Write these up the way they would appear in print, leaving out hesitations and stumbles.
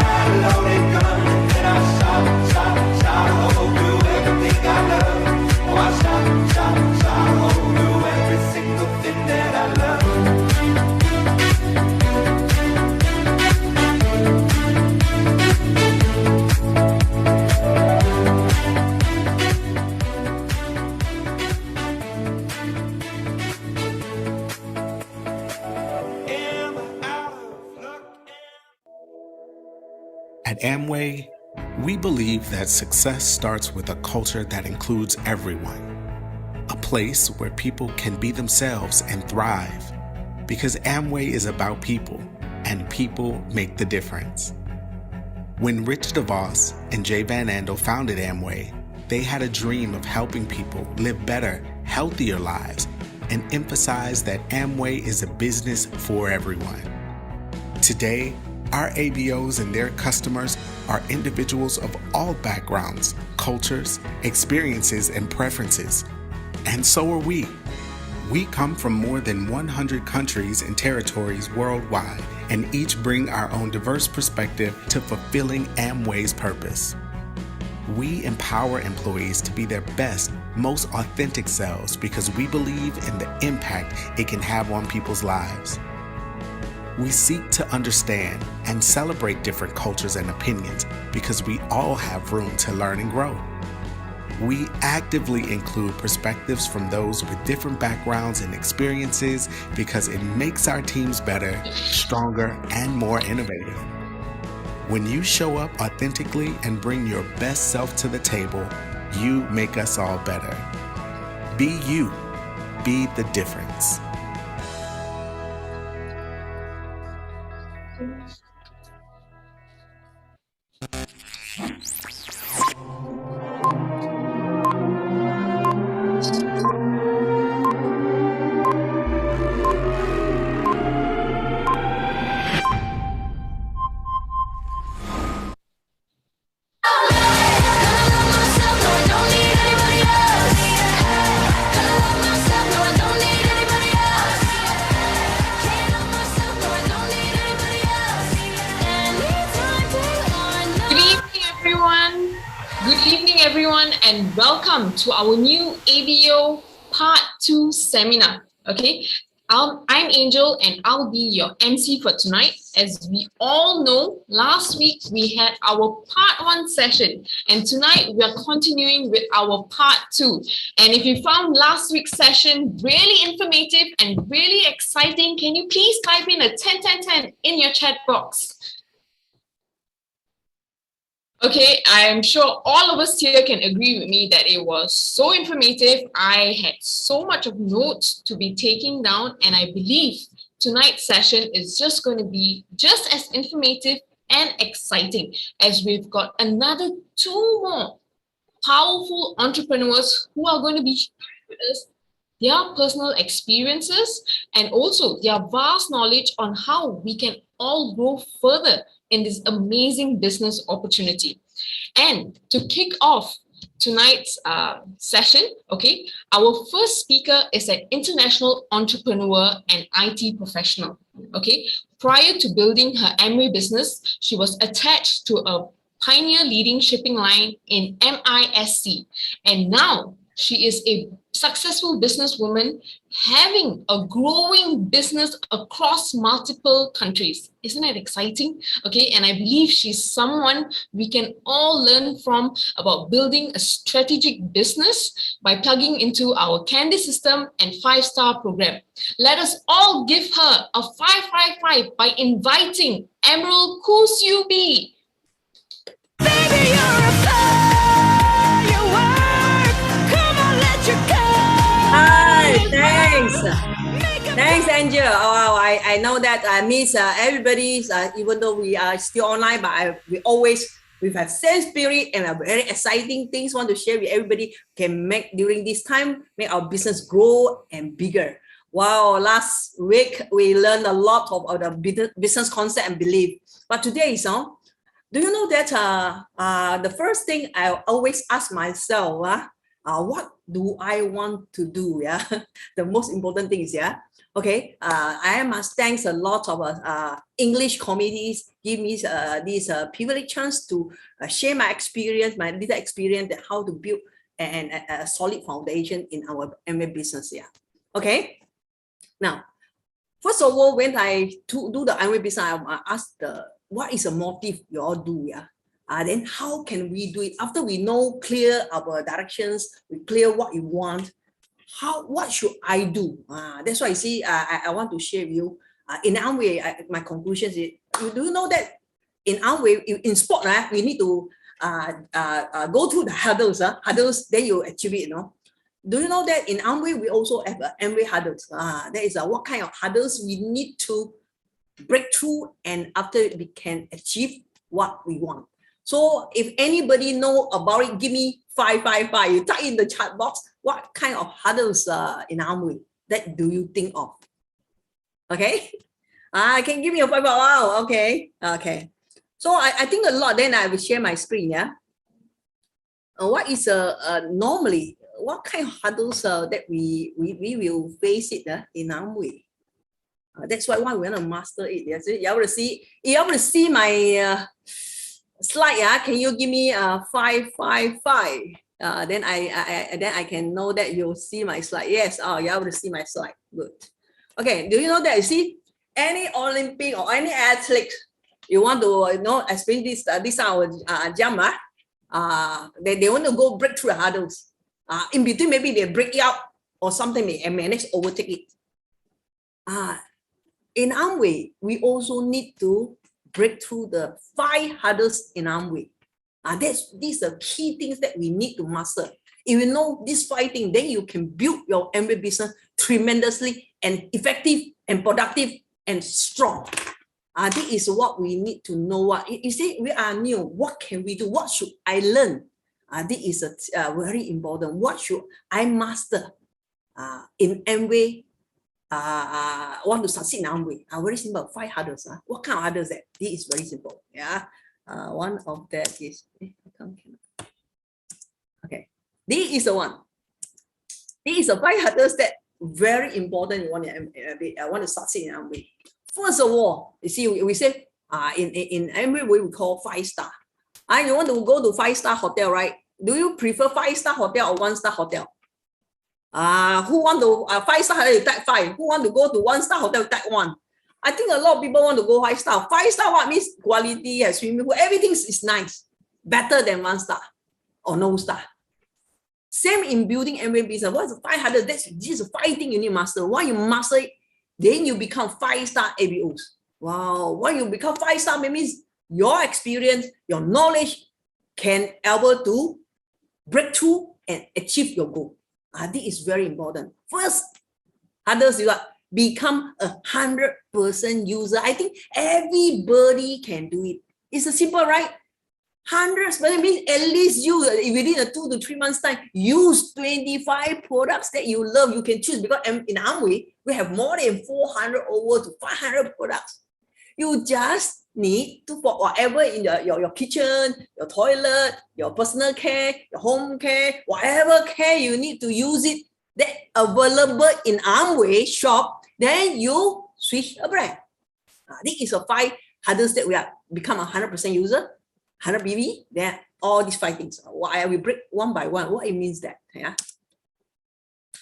had a loaded gun, and I shot a hole through everything I love. Oh, I shot a hole through every single thing that I love. At Amway, we believe that success starts with a culture that includes everyone. A place where people can be themselves and thrive. Because Amway is about people, and people make the difference. When Rich DeVos and Jay Van Andel founded Amway, they had a dream of helping people live better, healthier lives, and emphasized that Amway is a business for everyone. Today, our ABOs and their customers are individuals of all backgrounds, cultures, experiences, and preferences. And so are we. We come from more than 100 countries and territories worldwide, and each bring our own diverse perspective to fulfilling Amway's purpose. We empower employees to be their best, most authentic selves because we believe in the impact it can have on people's lives. We seek to understand and celebrate different cultures and opinions because we all have room to learn and grow. We actively include perspectives from those with different backgrounds and experiences because it makes our teams better, stronger, and more innovative. When you show up authentically and bring your best self to the table, you make us all better. Be you. Be the difference. And welcome to our new ABO Part 2 seminar. Okay, I'm Angel and I'll be your MC for tonight. As we all know, last week we had our Part 1 session and tonight we are continuing with our Part 2. And if you found last week's session really informative and really exciting, can you please type in a 10 in your chat box? Okay, I'm sure all of us here can agree with me that it was so informative. I had so much of notes to be taking down, and I believe tonight's session is just going to be just as informative and exciting as we've got another 2 more powerful entrepreneurs who are going to be sharing with us their personal experiences and also their vast knowledge on how we can all grow further in this amazing business opportunity. And to kick off tonight's session, okay, our first speaker is an international entrepreneur and IT professional, okay. Prior to building her Amway business, she was attached to a pioneer leading shipping line in MISC. And now she is a successful businesswoman having a growing business across multiple countries. Isn't that exciting? Okay, and I believe she's someone we can all learn from about building a strategic business by plugging into our Candy system and 5-star program. Let us all give her a 555 by inviting Emerald Kusubi. Baby, you're a firework. Come on, let your Hi, thanks, Angel. Oh, wow, I know that I miss everybody, even though we are still online, but we have same spirit and a very exciting things want to share with everybody can make during this time, make our business grow and bigger. Wow, last week we learned a lot of the business concept and belief, but today, do you know that the first thing I always ask myself, what do I want to do? Yeah, the most important thing is, Okay, I must thanks a lot of English committees give me this privileged chance to share my experience, my little experience that how to build a solid foundation in our MA business. Yeah. Okay. Now, first of all, when I do the MA business, I ask what is the motive you all do? Yeah. Then how can we do it after we know clear our directions, we clear what you want. What should I do? That's why I see I want to share with you. In Amway, my conclusion is, you do know that in Amway, in sport, we need to go through the hurdles. Hurdles, then you achieve it, you know. Do you know that in Amway, we also have Amway hurdles? That is what kind of hurdles we need to break through, and after we can achieve what we want. So if anybody know about it, give me 555. You type in the chat box, what kind of hurdles in Amway that do you think of? Okay. Can give me a 5. Wow. Okay. Okay. So I think a lot. Then I will share my screen. Yeah. What is normally what kind of hurdles that we will face it in Amway? That's why we want to master it. Yes. You able to see my slide? Yeah. Can you give me 555? Then I can know that you'll see my slide. Yes. Oh, you're able to see my slide. Good. Okay. Do you know that? You see, any Olympic or any athlete, you want to explain this our jump. They want to go break through the hurdles. In between, maybe they break out or something. They manage to overtake it. In Amway, we also need to break through the 5 hurdles in Amway. These are key things that we need to master. If you know this 5 things, then you can build your Amway business tremendously and effective and productive and strong. This is what we need to know. What you see, we are new. What can we do? What should I learn? This is very important. What should I master in Amway? Want to succeed in Amway? Very simple. 5 hurdles. What kind of hurdles that? This is very simple. Yeah. One of that is okay. This is the one. This is the 5 hurdles that very important. You want to succeed in Amway. First of all, you see, we say in Amway we call 5-star. You want to go to 5-star hotel, right? Do you prefer 5-star hotel or 1-star hotel? Who want to 5-star hotel? You type 5. Who want to go to 1-star hotel? Type 1. I think a lot of people want to go 5-star. 5-star what means quality, swimming pool, everything is nice, better than 1-star or no star. Same in building Amway business. What's the 500? This is 5 things you need to master. Why you master it, then you become 5-star ABOs. Wow. Why you become 5-star means your experience, your knowledge can able to break through and achieve your goal. This is very important. First, others you become 100% user. I think everybody can do it. It's a simple, right? 100% means at least you within a 2 to 3 months time use 25 products that you love. You can choose, because in Amway we have more than 400 over to 500 products. You just need to, for whatever in your kitchen, your toilet, your personal care, your home care, whatever care you need to use it that available in Amway shop, then you switch a brand. This is a 5 hurdles that we are become 100% user, 100 BV. Then all these 5 things. I will break one by one. What it means that, yeah.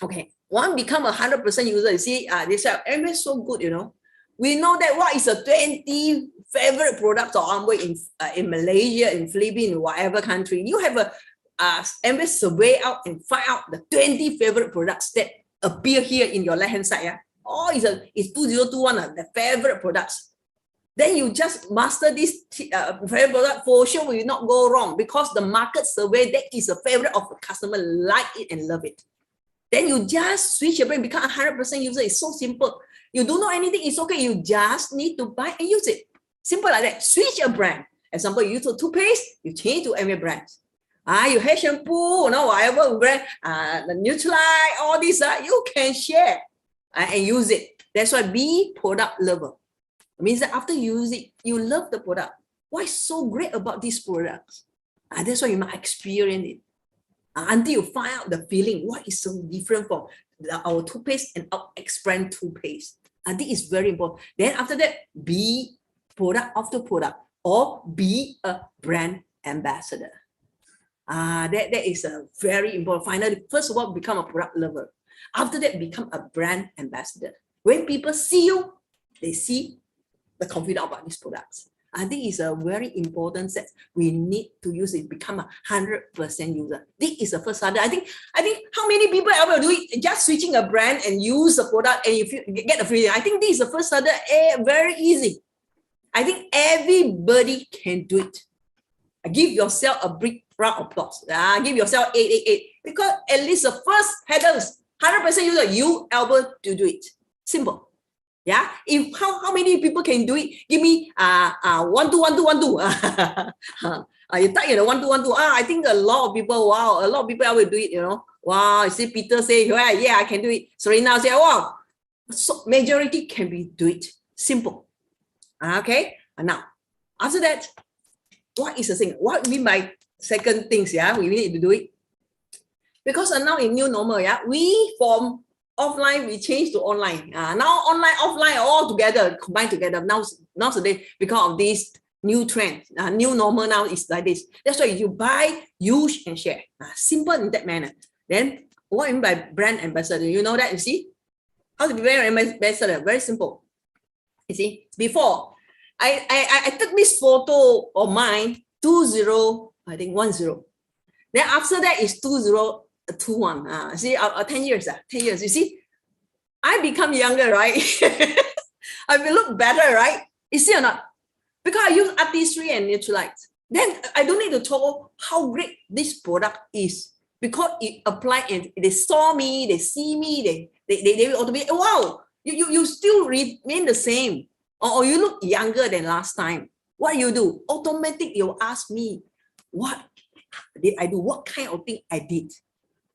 Okay, one become 100% user. You see, they say Amway is so good, you know. We know that what is the 20 favorite products of Amway in Malaysia, in Philippines, whatever country. You have a Amway survey out and find out the 20 favorite products that appear here in your left hand side. Yeah, it's 2021 the favorite products. Then you just master this favorite product, for sure will not go wrong, because the market survey that is a favorite of the customer, like it and love it. Then you just switch your brand, become 100% user. It's so simple. You don't know anything, it's okay. You just need to buy and use it. Simple like that. Switch your brand. Example, you use a toothpaste, you change to Amway brands. You have shampoo, whatever brand, the Nutrilite, all this, you can share and use it. That's why be product lover. It means that after you use it, you love the product. What's so great about these products? That's why you might experience it. Until you find out the feeling, what is so different from our toothpaste and our X-brand toothpaste. And this is very important. Then after that, be product after product or be a brand ambassador. That is a very important. Finally, first of all, become a product lover. After that, become a brand ambassador. When people see you, they see the confidence about these products. I think it's a very important set. We need to use it, become a 100% user. This is the first hurdle. I think how many people ever do it? Just switching a brand and use the product and you get a free. I think this is the first hurdle. Very easy. I think everybody can do it. Give yourself a big round of applause. Give yourself 888 because at least the first hurdles 100% user, you able to do it. Simple. Yeah. If how many people can do it? Give me 1 2 1 2 1 2. You type 1 2 1 2. I think a lot of people. Wow, a lot of people will do it. Wow. You see Peter say, yeah, I can do it. Serena say, wow. So majority can be do it. Simple. Okay. Now after that, what is the thing? What we mean by second things? Yeah, we need to do it because now in new normal. Yeah, we from offline, we change to online. Now online, offline, all together, combined together. Now today, because of this new trend, new normal now is like this. That's why you buy, use, and share. Simple in that manner. Then what I mean by brand ambassador? You know that? You see how to be brand ambassador? Very simple. You see, before I took this photo of mine 2010. Then after that is 2021. See, 10 years. 10 years. You see, I become younger, right? I will look better, right? You see or not? Because I use artistry and neutralites. Then I don't need to talk how great this product is because it applied and they saw me, they see me, they will automatically, wow, you still remain the same. Or you look younger than last time. What you do? Automatic, you'll ask me, what did I do? What kind of thing I did?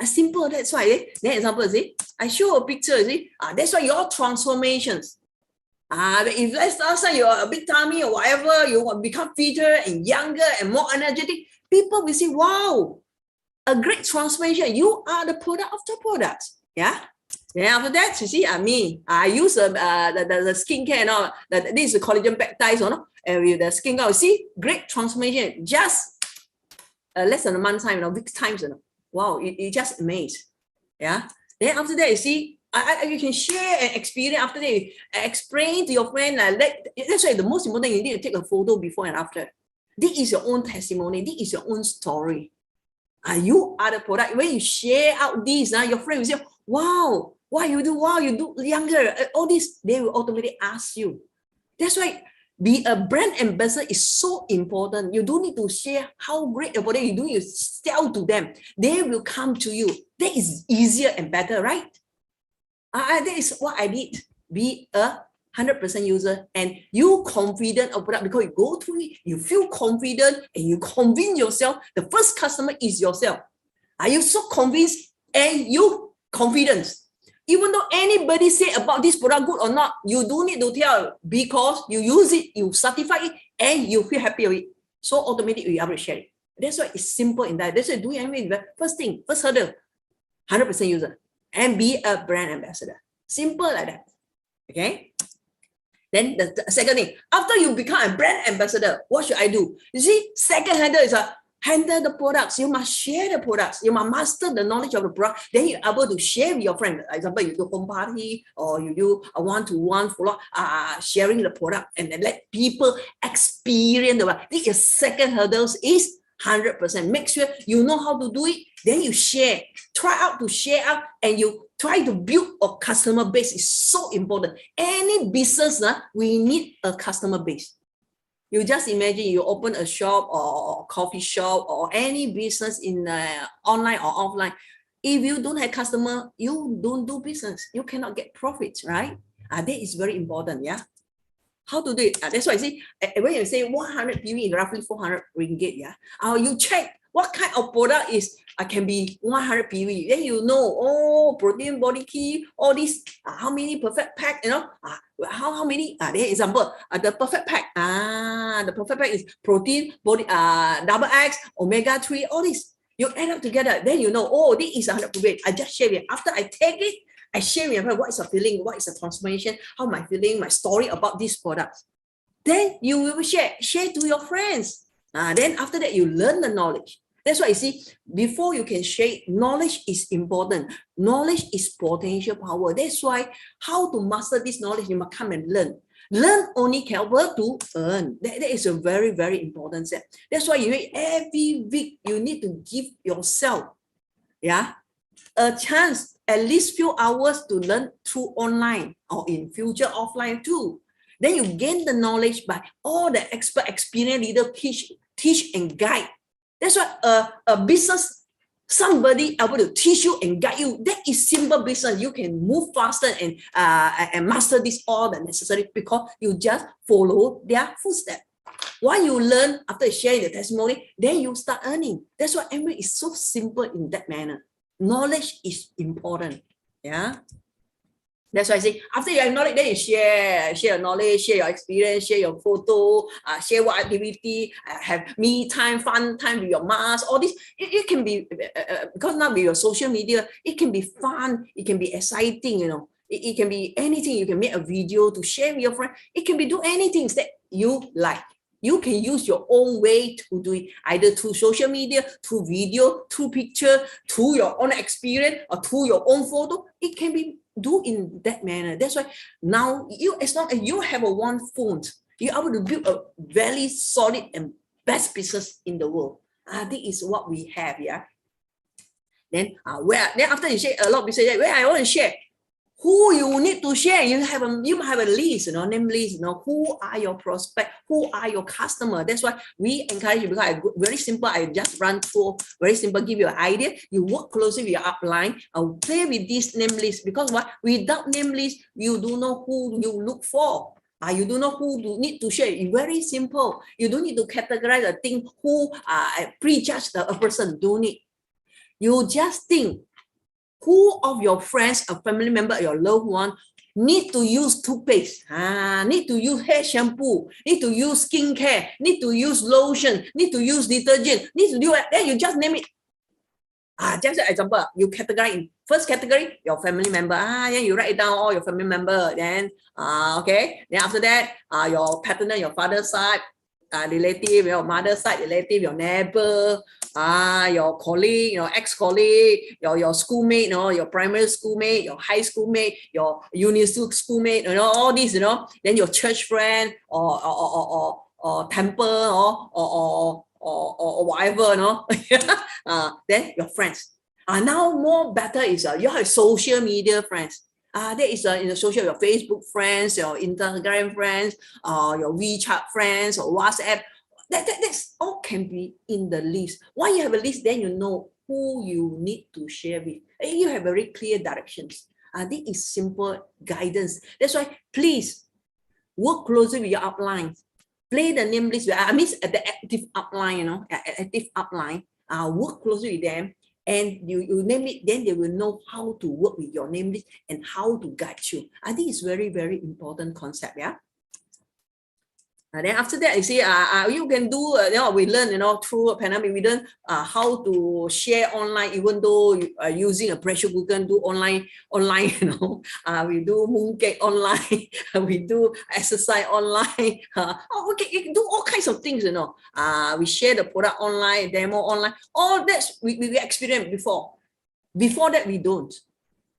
Simple, that's why. Then example, see, I show a picture, see, that's why your transformations. If last time you're a big tummy or whatever, you want to become fitter and younger and more energetic, people will say, wow, a great transformation. You are the product of the products. Yeah. Then after that, you see, me, I use the skincare and all. This is the collagen peptides, and with the skincare, see, great transformation. Just less than a month time, weeks times, Wow, it just amazed. Yeah. Then after that, you see, you can share an experience after that. Explain to your friend. That's why the most important thing, you need to take a photo before and after. This is your own testimony. This is your own story. You are the product. When you share out these, your friend will say, wow, what you do? Wow, you do younger. All this, they will automatically ask you. That's why be a brand ambassador is so important. You don't need to share how great about it. You do, you sell to them. They will come to you. That is easier and better, right? That is what I did. Be a 100% user and you confident of product because you go through it, you feel confident and you convince yourself. The first customer is yourself. Are you so convinced and you confidence? Even though anybody say about this product good or not, you do need to tell because you use it, you certify it, and you feel happy with it. So automatically you are able to share it. That's why it's simple in that. That's why doing everything. First thing, first hurdle, 100% user and be a brand ambassador. Simple like that. Okay. Then the second thing, after you become a brand ambassador, what should I do? You see, second hurdle is handle the products. You must share the products. You must master the knowledge of the product. Then you're able to share with your friend. For example, you do home party or you do a one-to-one follow sharing the product and then let people experience the product. This is second hurdles is 100%. Make sure you know how to do it. Then you share. Try out to share out and you try to build a customer base. Is so important. Any business, we need a customer base. You just imagine you open a shop or a coffee shop or any business in online or offline. If you don't have customer, you don't do business. You cannot get profits, right? That is very important, yeah. How to do it? That's why I say when you say 100 PV is roughly 400 ringgit, yeah. You check what kind of product is can be 100 PV. Then you know, protein body key, all these. How many perfect pack? How many? There example. The perfect pack. The perfect pack is protein body, double X, omega 3, all this. You add up together, then you know. This is 100 PV. I just share it. After I take it, I share with her what is a feeling, what is a transformation, how my feeling, my story about these products. Then you will share to your friends. Then after that, you learn the knowledge. That's why you see, before you can share, knowledge is important. Knowledge is potential power. That's why how to master this knowledge, you must come and learn. Learn only can work to earn. That is a very, very important step. That's why every week you need to give yourself, a chance, at least few hours to learn through online or in future offline too. Then you gain the knowledge by all the expert, experienced leader teach and guide. That's why a business, somebody able to teach you and guide you. That is simple business. You can move faster and master this all the necessary because you just follow their footsteps. While you learn after sharing the testimony, then you start earning. That's why Amway is so simple in that manner. Knowledge is important. Yeah. That's why I say, after you have knowledge, then you share your knowledge, share your experience, share your photo, share what activity, have me time, fun time with your mask, all this. It can be, because now with your social media, it can be fun, it can be exciting, you know. It can be anything. You can make a video to share with your friend. It can be do anything that you like. You can use your own way to do it, either through social media, through video, through picture, through your own experience, or through your own photo. It can be do in that manner. That's why now you, as long as you have a one phone, you're able to build a very solid and best business in the world. This is what we have, yeah. Then after you share a lot of business, where I want to share. Who you need to share? You have a list, name list, who are your prospects, who are your customers. That's why we encourage you, because very simple. I just run through very simple, give you an idea. You work closely with your upline. I'll play with this name list, because what? Without name list, you don't know who you look for. You don't know who you need to share. It's very simple. You don't need to categorize a thing who prejudge a person. Don't need. You just think, who of your friends, a family member, your loved one, need to use toothpaste, need to use hair shampoo, need to use skincare, need to use lotion, need to use detergent, need to do it. Then you just name it. Just an example, you categorize in first category, your family member. Then you write it down, all your family member. Then, okay. Then after that, your paternal, your father's side, relative, your mother's side, relative, your neighbor, your colleague, your ex-colleague, your schoolmate, your primary schoolmate, your high schoolmate, your university schoolmate, all these, then your church friend or temple or whatever, then your friends. Now more better is you have social media friends. That is in the social, your Facebook friends, your Instagram friends, your WeChat friends, or WhatsApp. That's all can be in the list. Once you have a list, then you know who you need to share with. And you have very clear directions. This is simple guidance. That's why please work closely with your upline. Play the name list. I mean at the active upline, active upline. Work closely with them. And you name it, then they will know how to work with your name list and how to guide you. I think it's very, very important concept, yeah. Then after that, you see, you can do, we learn, through a pandemic, we learn how to share online, even though you are using a pressure cooker, do online, we do mooncake online, we do exercise online, okay, you can do all kinds of things, we share the product online, demo online, all that we experienced before. Before that, we don't.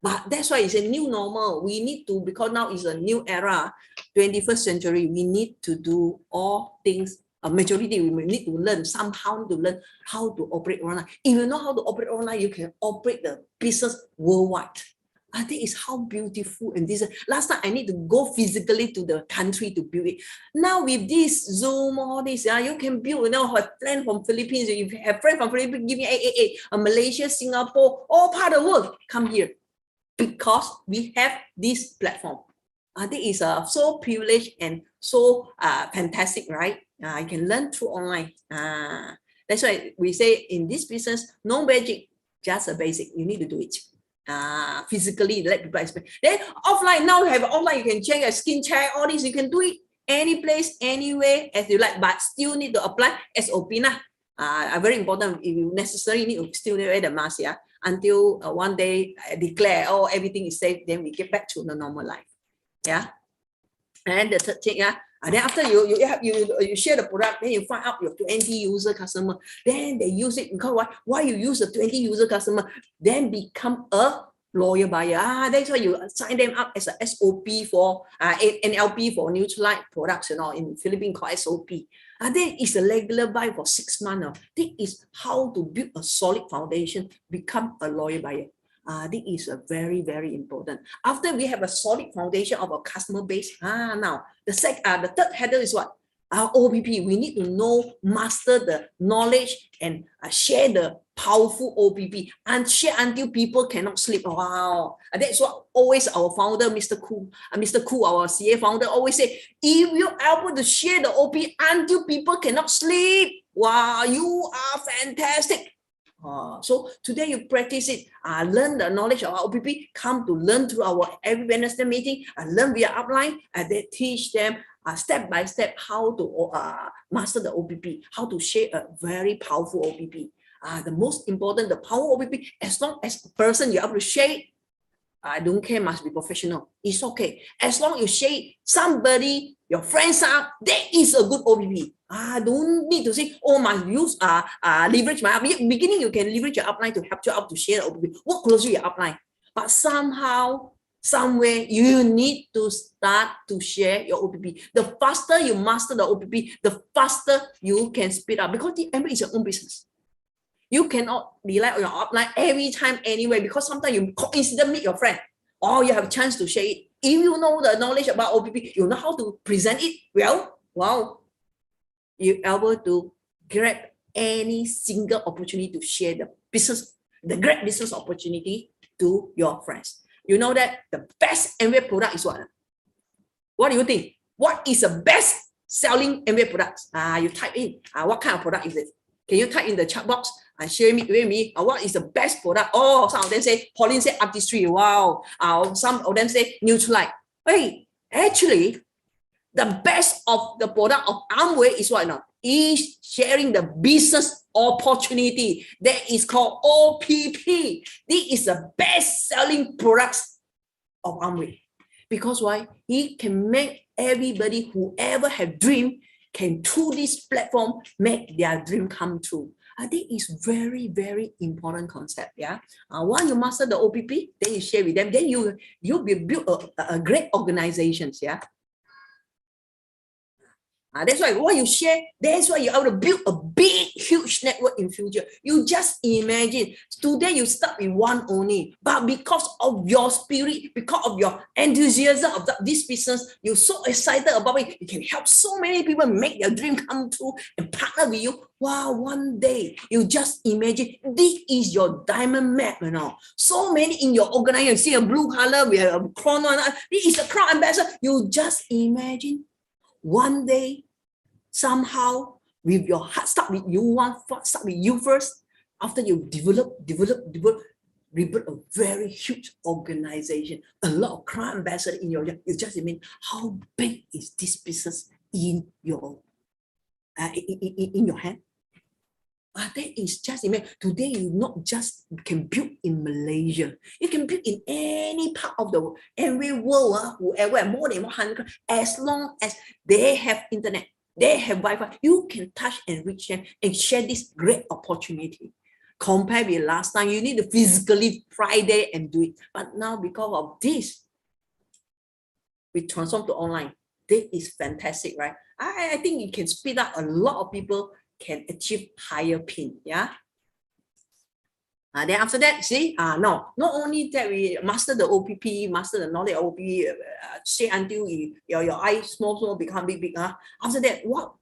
But that's why it's a new normal. We need to, because now it's a new era, 21st century, we need to do all things. A majority, we need to learn somehow to learn how to operate online. If you know how to operate online, you can operate the business worldwide. I think it's how beautiful and this. Last time I need to go physically to the country to build it. Now with this Zoom, all this, you can build. A friend from Philippines. If you have a friend from Philippines, give me Malaysia, Singapore, all part of the world, come here. Because we have this platform. I think it's so privileged and so fantastic, right? I can learn through online. That's why we say in this business, no magic, just a basic. You need to do it. Physically, let people explain. Then offline, now you have offline, you can check your skin check, all this, you can do it any place, anywhere as you like, but still need to apply SOP. Very important. If you necessarily need to still wear the mask, yeah, until one day declare, oh, everything is safe, then we get back to the normal life. Yeah. And the third thing, yeah. And then after you share the product, then you find out your 20 user customer, then they use it because why you use the 20 user customer, then become a loyal buyer. That's why you sign them up as a SOP for NLP for Nutrilite products, in Philippines called SOP. That is a regular buy for 6 months. This is how to build a solid foundation, become a loyal buyer. This is a very, very important. After we have a solid foundation of our customer base, now the third header is what? Our OPP. We need to master the knowledge and share the powerful OPP and share until people cannot sleep. Wow, that's what always our founder, Mr. Koo, our CA founder, always say. If you're able to share the OP until people cannot sleep, wow, you are fantastic. So today you practice it, learn the knowledge of our OPP, come to learn through our every Wednesday meeting, learn via upline, and they teach them step by step how to master the OPP, how to share a very powerful OPP. The most important, the power OPP, as long as a person you appreciate, I don't care, must be professional. It's okay. As long as you share somebody, your friends are, that is a good OPP. Don't need to say, oh, must use leverage my beginning. You can leverage your upline to help you out to share the OPP. Work closely with your upline. But somehow, somewhere, you need to start to share your OPP. The faster you master the OPP, the faster you can speed up, because the MBA is your own business. You cannot rely on your upline every time, anywhere, because sometimes you coincidentally meet your friend, or you have a chance to share it. If you know the knowledge about OPP, you know how to present it well, wow, you're able to grab any single opportunity to share the business, the great business opportunity to your friends. You know that the best MBA product is what? What do you think? What is the best selling MBA products? You type in, what kind of product is it? Can you type in the chat box and share with me what is the best product? Oh, some of them say, Pauline said artistry. Wow. Some of them say Nutrilite. Hey, actually, the best of the product of Amway is what now? Is sharing the business opportunity. That is called OPP. This is the best selling products of Amway. Because why? He can make everybody, whoever have dream, can through this platform make their dream come true. I think it's very, very important concept. Yeah. Once you master the OPP, then you share with them. Then you'll be build a great organizations. Yeah. That's why what you share, that's why you're able to build a big, huge network in future. You just imagine, today you start with one only, but because of your spirit, because of your enthusiasm of this business, you're so excited about it, you can help so many people make their dream come true and partner with you. Wow, one day, you just imagine, this is your diamond map, So many in your organization, you see a blue color, we have a crown, this is a crown ambassador. You just imagine, one day, somehow, with your heart, start with you first. After you develop, rebuild a very huge organization, a lot of crown ambassadors in your life. You just imagine how big is this business in your hand. That is just imagine. Today, you not just can build in Malaysia. You can build in any part of the world, every world, whoever, more than 100, as long as they have internet, they have Wi-Fi, you can touch and reach them and share this great opportunity. Compared with last time, you need to physically try there and do it. But now, because of this, we transform to online. This is fantastic, right? I think it can speed up a lot of people can achieve higher pin, yeah. Then after that, see, no, not only that we master the OPP, master the knowledge of OPP, say until your eyes small become big. After that, what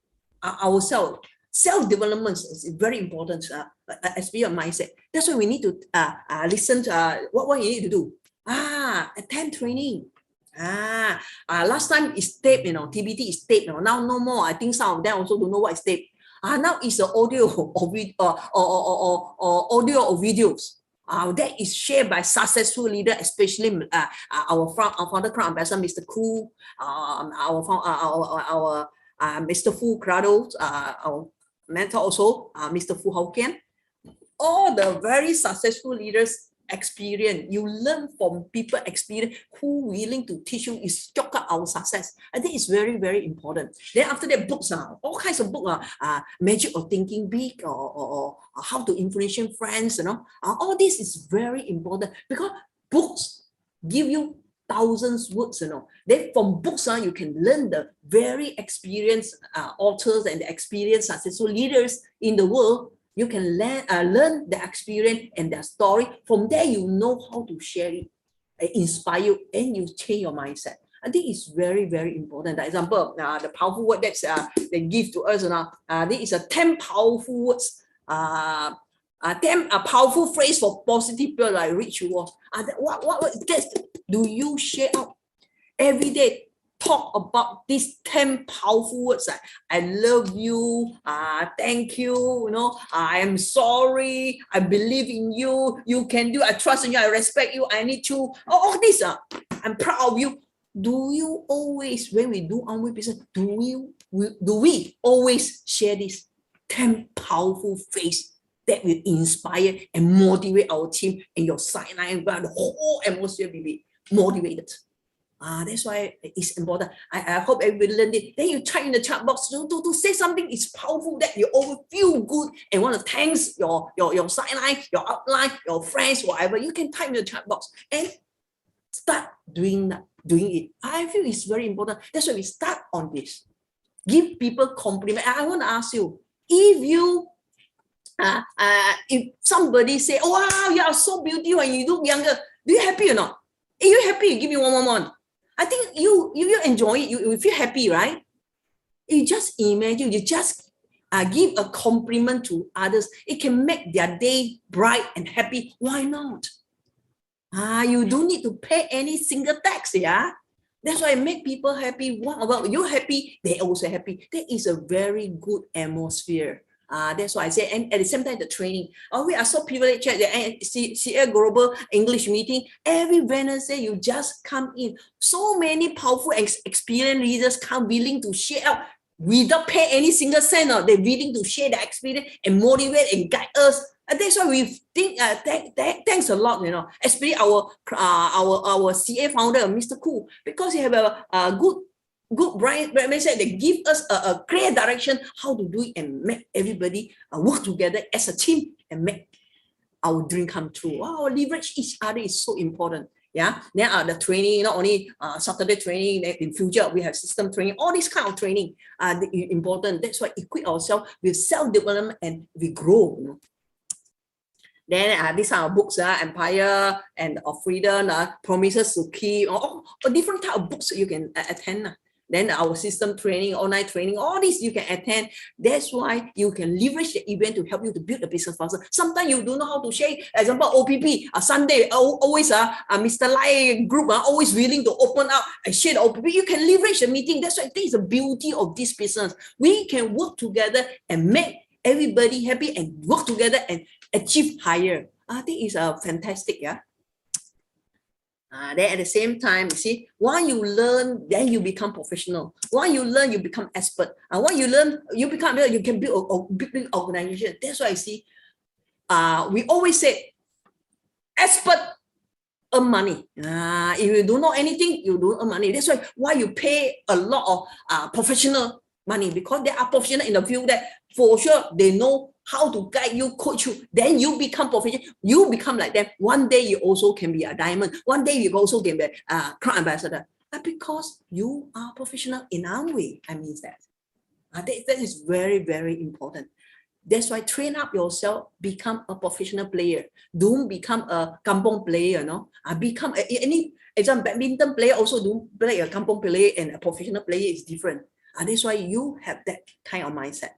ourselves self-development is very important. As be a mindset. That's why we need to listen to what you need to do. Attend training. Last time is tape, TBT is tape. Now no more. I think some of them also don't know what is tape. Now it's the audio or audio or videos. That is shared by successful leader, especially our founder crown ambassador, Mr. Koo, our Mr. Fu Crado, our mentor also, Mr. Fu Hao Kian. All the very successful leaders experience, you learn from people experience who willing to teach you is shortcut our success. I think it's very, very important. Then after that, books, all kinds of books, Magic of Thinking Big, or How to Influence Friends, all this is very important because books give you thousands words, Then from books, you can learn the very experienced authors and the experienced successful leaders in the world. You can learn the experience and their story. From there, you know how to share it, inspire you, and you change your mindset. I think it's very, very important. For example, the powerful word that they give to us, this is a 10 powerful words, 10 powerful phrase for positive people like Rich was. What do you share out every day? Talk about these 10 powerful words. I love you, thank you, I am sorry, I believe in you, you can do, I trust in you, I respect you, I need you. All this, I'm proud of you. Do you always, when we do our business, do we always share this 10 powerful phrase that will inspire and motivate our team and your sideline, the whole atmosphere will be motivated? That's why it's important. I hope everybody learned it. Then you type in the chat box to say something is powerful that you always feel good and want to thank your sideline, your upline, your friends, whatever. You can type in the chat box and start doing it. I feel it's very important. That's why we start on this. Give people compliment. I want to ask you, if somebody say, oh, wow, you are so beautiful and you look younger, do you happy or not? If you're happy, you give me one. I think you enjoy it, you feel happy, right? You just imagine, you just give a compliment to others. It can make their day bright and happy. Why not? You don't need to pay any single tax, yeah? That's why I make people happy. What about you happy? They also happy. That is a very good atmosphere. That's why I say, and at the same time, the training. We are so privileged at the CA Global English meeting. Every Wednesday, you just come in. So many powerful experienced leaders come willing to share out without pay any single cent. They're willing to share their experience and motivate and guide us. And that's why we think, thanks a lot, especially our CA founder, Mr. Koo, because he have a good brand mindset. They give us a clear direction how to do it and make everybody work together as a team and make our dream come true. Wow, leverage each other is so important. Yeah. Then the training, not only Saturday training, in future we have system training, all this kind of training important. That's why equip ourselves with self-development and we grow. Then these are books, Empire and of Freedom, Promises to Keep, or different type of books you can attend. Then our system training, online training, all this you can attend. That's why you can leverage the event to help you to build the business faster. Sometimes you don't know how to share. Example, OPP, Sunday, always Mr. Lai group always willing to open up and share the OPP. You can leverage the meeting. That's why I think it's the beauty of this business. We can work together and make everybody happy and work together and achieve higher. I think it's fantastic, yeah. Then at the same time, you see, while you learn, then you become professional. While you learn, you become expert. While you learn, you can build a big organization. That's why I see, we always say, expert earn money. If you don't know anything, you don't earn money. That's why you pay a lot of professional money, because they are professional in the field that for sure they know how to guide you, coach you. Then you become professional. You become like them. One day you also can be a diamond. One day you also can be a crown ambassador. Because you are professional in our way. I mean that. That is very, very important. That's why train up yourself, become a professional player. Don't become a kampong player, become any badminton player also don't play a kampong player, and a professional player is different. That's why you have that kind of mindset.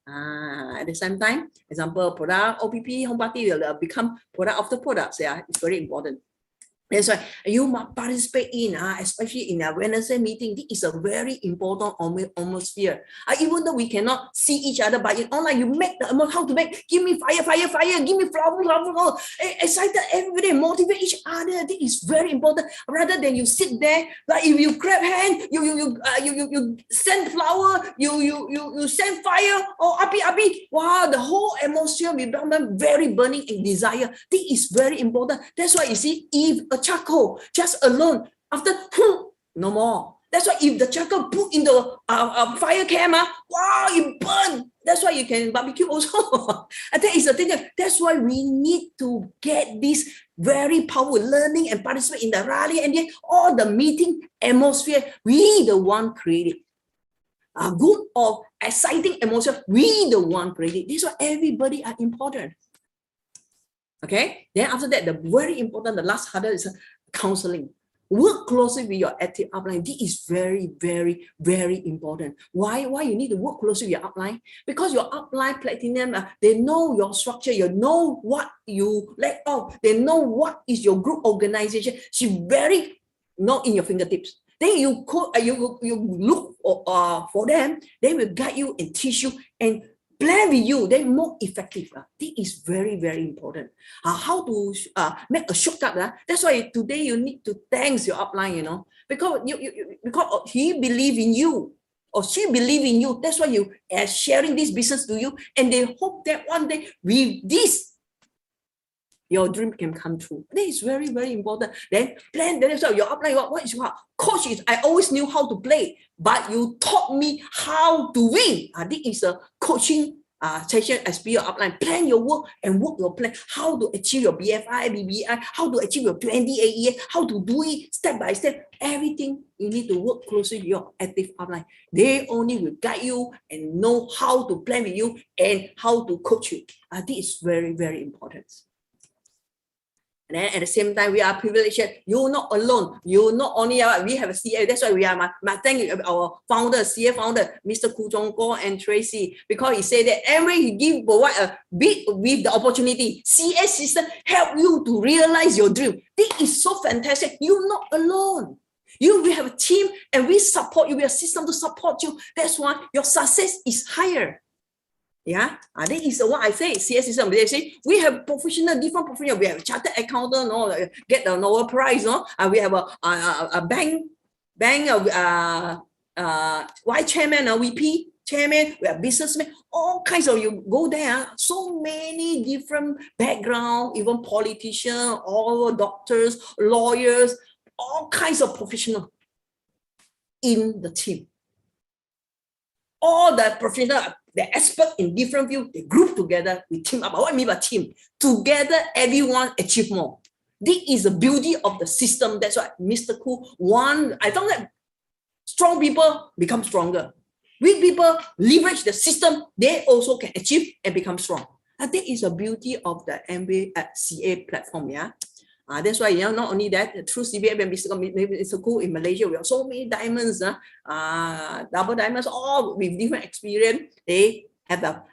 At the same time, example, product, OPP, home party will become product of the products. Yeah, it's very important. That's why you must participate in, especially in a Wednesday meeting. This is a very important atmosphere. Even though we cannot see each other, but in online, you make the how to make, give me fire, fire, fire, give me flower, flower, flower. Excited everybody, motivate each other. This is very important. Rather than you sit there, like if you grab hand, you send flower, you send fire, or api. Wow, the whole atmosphere will become very burning and desire. This is very important. That's why you see, if a charcoal just alone, after no more. That's why if the charcoal put in the fire camera, wow, it burn. That's why you can barbecue also. And that is the thing. That's why we need to get this very powerful learning and participate in the rally and then all the meeting atmosphere. We the one created. A good or exciting atmosphere. We the one created. This is why everybody are important. Okay, then after that, the very important, the last hurdle is counseling. Work closely with your active upline. This is very, very, very important. Why you need to work closely with your upline? Because your upline platinum, they know your structure, you know what you let off, they know what is your group organization. She very not in your fingertips. Then you look for them, they will guide you and teach you and plan with you, then more effective. This is very, very important. How to make a shortcut. That's why today you need to thank your upline, because because he believe in you or she believe in you. That's why you are sharing this business to you, and they hope that one day with this, your dream can come true. This is very, very important. Then plan. That's why your upline. What is your coach? Is I always knew how to play, but you taught me how to win. This is a coaching session as be your upline. Plan your work and work your plan. How to achieve your BFI, BBI, how to achieve your 20 AES, how to do it step by step. Everything you need to work closely with your active upline. They only will guide you and know how to plan with you and how to coach you. This is very, very important. And then at the same time, we are privileged. You're not alone. You're not only we have a CA. That's why we are my thank you our founder, CA founder, Mr. Koo Jong Ko and Tracy, because he said that every he give provide a bit with the opportunity. CA system help you to realize your dream. This is so fantastic. You're not alone. We have a team and we support you. We have a system to support you. That's why your success is higher. Yeah, this is what I say. CS system. They say we have different professional. We have chartered accountant, get the Nobel Prize, we have a bank, vice chairman, VP chairman. We have businessmen, all kinds of. You go there, so many different background, even politicians, all doctors, lawyers, all kinds of professionals in the team. All the professionals, the expert in different fields, they group together, we team up. What I mean by team? Together, everyone achieve more. This is the beauty of the system. That's why Mr. Koo I thought that strong people become stronger. Weak people leverage the system, they also can achieve and become strong. And that is the beauty of the MBA CA platform. Yeah. That's why, not only that, through CBA and Mr. Koo in Malaysia, we have so many diamonds, double diamonds, all with different experience. They have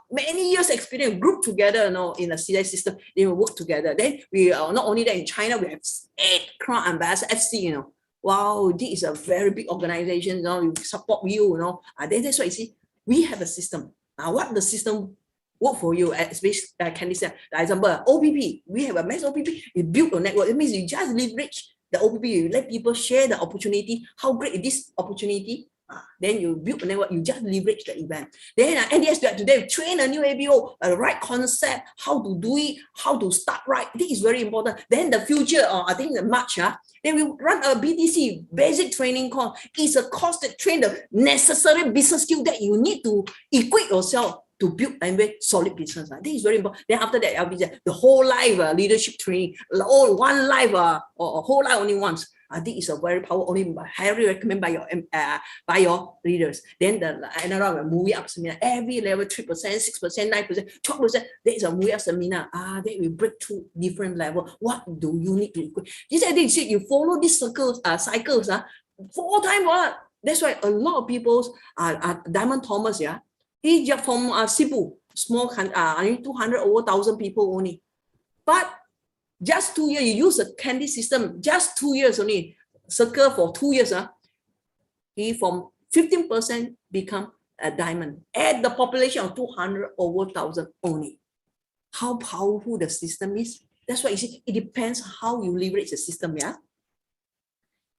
many years experience grouped together, in a CA system. They will work together. Then we are not only that, in China, we have 8 Crown Ambassador FC, Wow, this is a very big organization, we support you, That's why you see, we have a system. What the system work for you, especially Candy said, for example, OPP, we have a mass OPP, you build a network. It means you just leverage the OPP, you let people share the opportunity, how great is this opportunity, then you build a network, you just leverage the event. Then NDS today, train a new ABO, a right concept, how to do it, how to start right. This is very important. Then the future, I think in March, then we run a BTC, basic training course. It's a course that train the necessary business skill that you need to equip yourself to build a very solid business. This is very important. Then after that, I'll be the whole life leadership training, all one life or whole life only once. This is a very powerful, only highly recommend by your leaders. Then another movie up seminar, every level 3%, 6%, 9%, 12%. There is a movie up seminar. Then we break through different level. What do you need to equip? You follow these cycles, 4 times. That's why a lot of people Diamond Thomas, he just from Cebu, small country, 200 over 1,000 people only. But Just 2 years, you use a candy system, just 2 years only, circle for 2 years, he from 15% become a diamond at the population of 200 over 1,000 only. How powerful the system is. That's why you see, it depends how you leverage the system, yeah.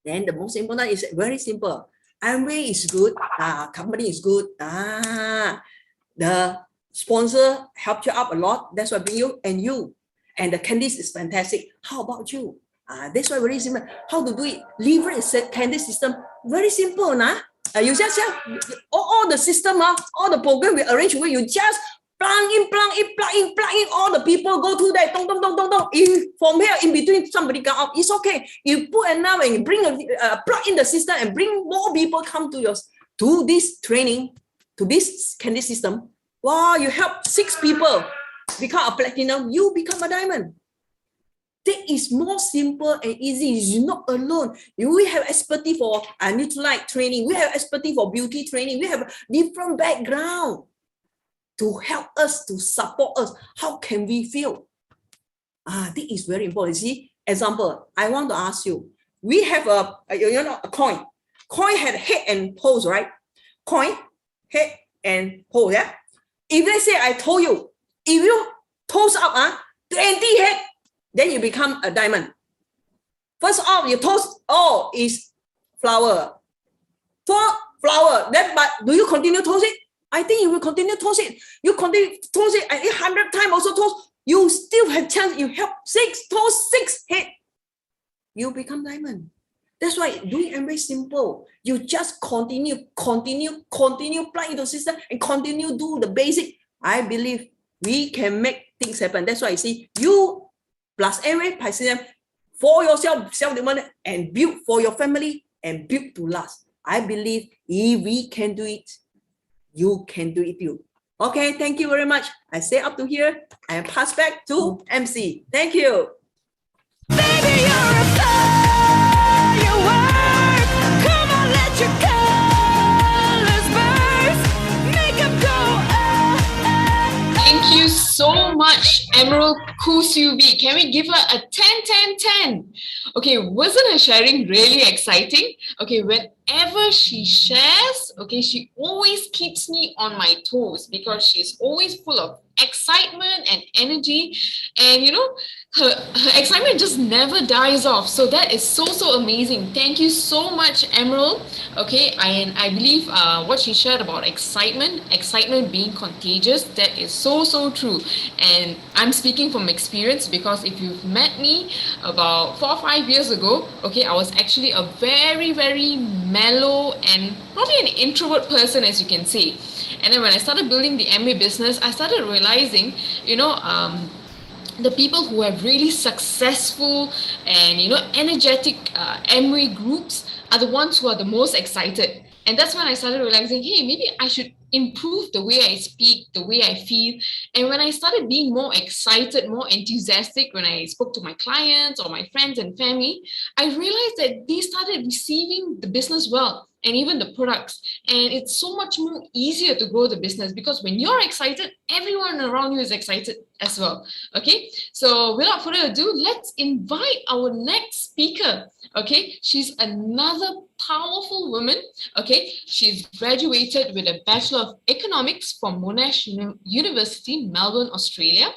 Then the most important is very simple. Amway is good, company is good, the sponsor helped you up a lot. That's why bring you and the candies is fantastic. How about you? That's why very simple. How to do it? Leverage candy system. Very simple, nah. You just all the system, all the program we arrange where you just plug in. All the people go to that. Dong. From here in between, somebody come out. It's okay. You put enough and you bring plug in the system and bring more people come to this training, to this candy system. Wow, you help 6 people become a platinum. You become a diamond. That is more simple and easy. You're not alone. We have expertise for Nutrilite training. We have expertise for beauty training. We have different background to help us, to support us. How can we feel? This is very important. See, example, I want to ask you. We have a coin. Coin had head and poles, right? Coin, head and pole, yeah? If let's say I told you, if you toss up 20 head, then you become a diamond. First off, you toss is flower. Flower. Then, but do you continue toss it? I think you will continue toss it. You continue toss it, and 100 times also toss. You still have chance. You help 6 toss 6 head. You become diamond. That's why doing Amway simple. You just continue plug into the system and continue do the basic. I believe we can make things happen. That's why I see you plus Amway system for yourself, self-development, and build for your family and build to last. I believe if we can do it, you can do it too. Okay, thank you very much. I stay up to here and pass back to MC. Thank you. Baby, you're a firework. Come on, let your colors burst. Make 'em go Thank you so much, Emerald Kusubi. Can we give her a 10? Okay, wasn't her sharing really exciting? Okay, whenever she shares, okay, she always keeps me on my toes because she's always full of excitement and energy. And her excitement just never dies off. So that is so amazing. Thank you so much, Emerald. Okay, and I believe what she shared about excitement being contagious, that is so true. And I'm speaking from experience because if you've met me about 4 or 5 years ago, okay, I was actually a very mellow and probably an introvert person, as you can see. And then when I started building the Amway business, I started realizing, the people who have really successful and energetic Amway groups are the ones who are the most excited. And that's when I started realizing, hey, maybe I should improve the way I speak, the way I feel. And when I started being more excited, more enthusiastic when I spoke to my clients or my friends and family, I realized that they started receiving the business well, and even the products. And it's so much more easier to grow the business because when you're excited, everyone around you is excited as well. Okay, so without further ado, let's invite our next speaker. Okay, she's another powerful woman. Okay, she's graduated with a Bachelor of Economics from Monash University, Melbourne, Australia.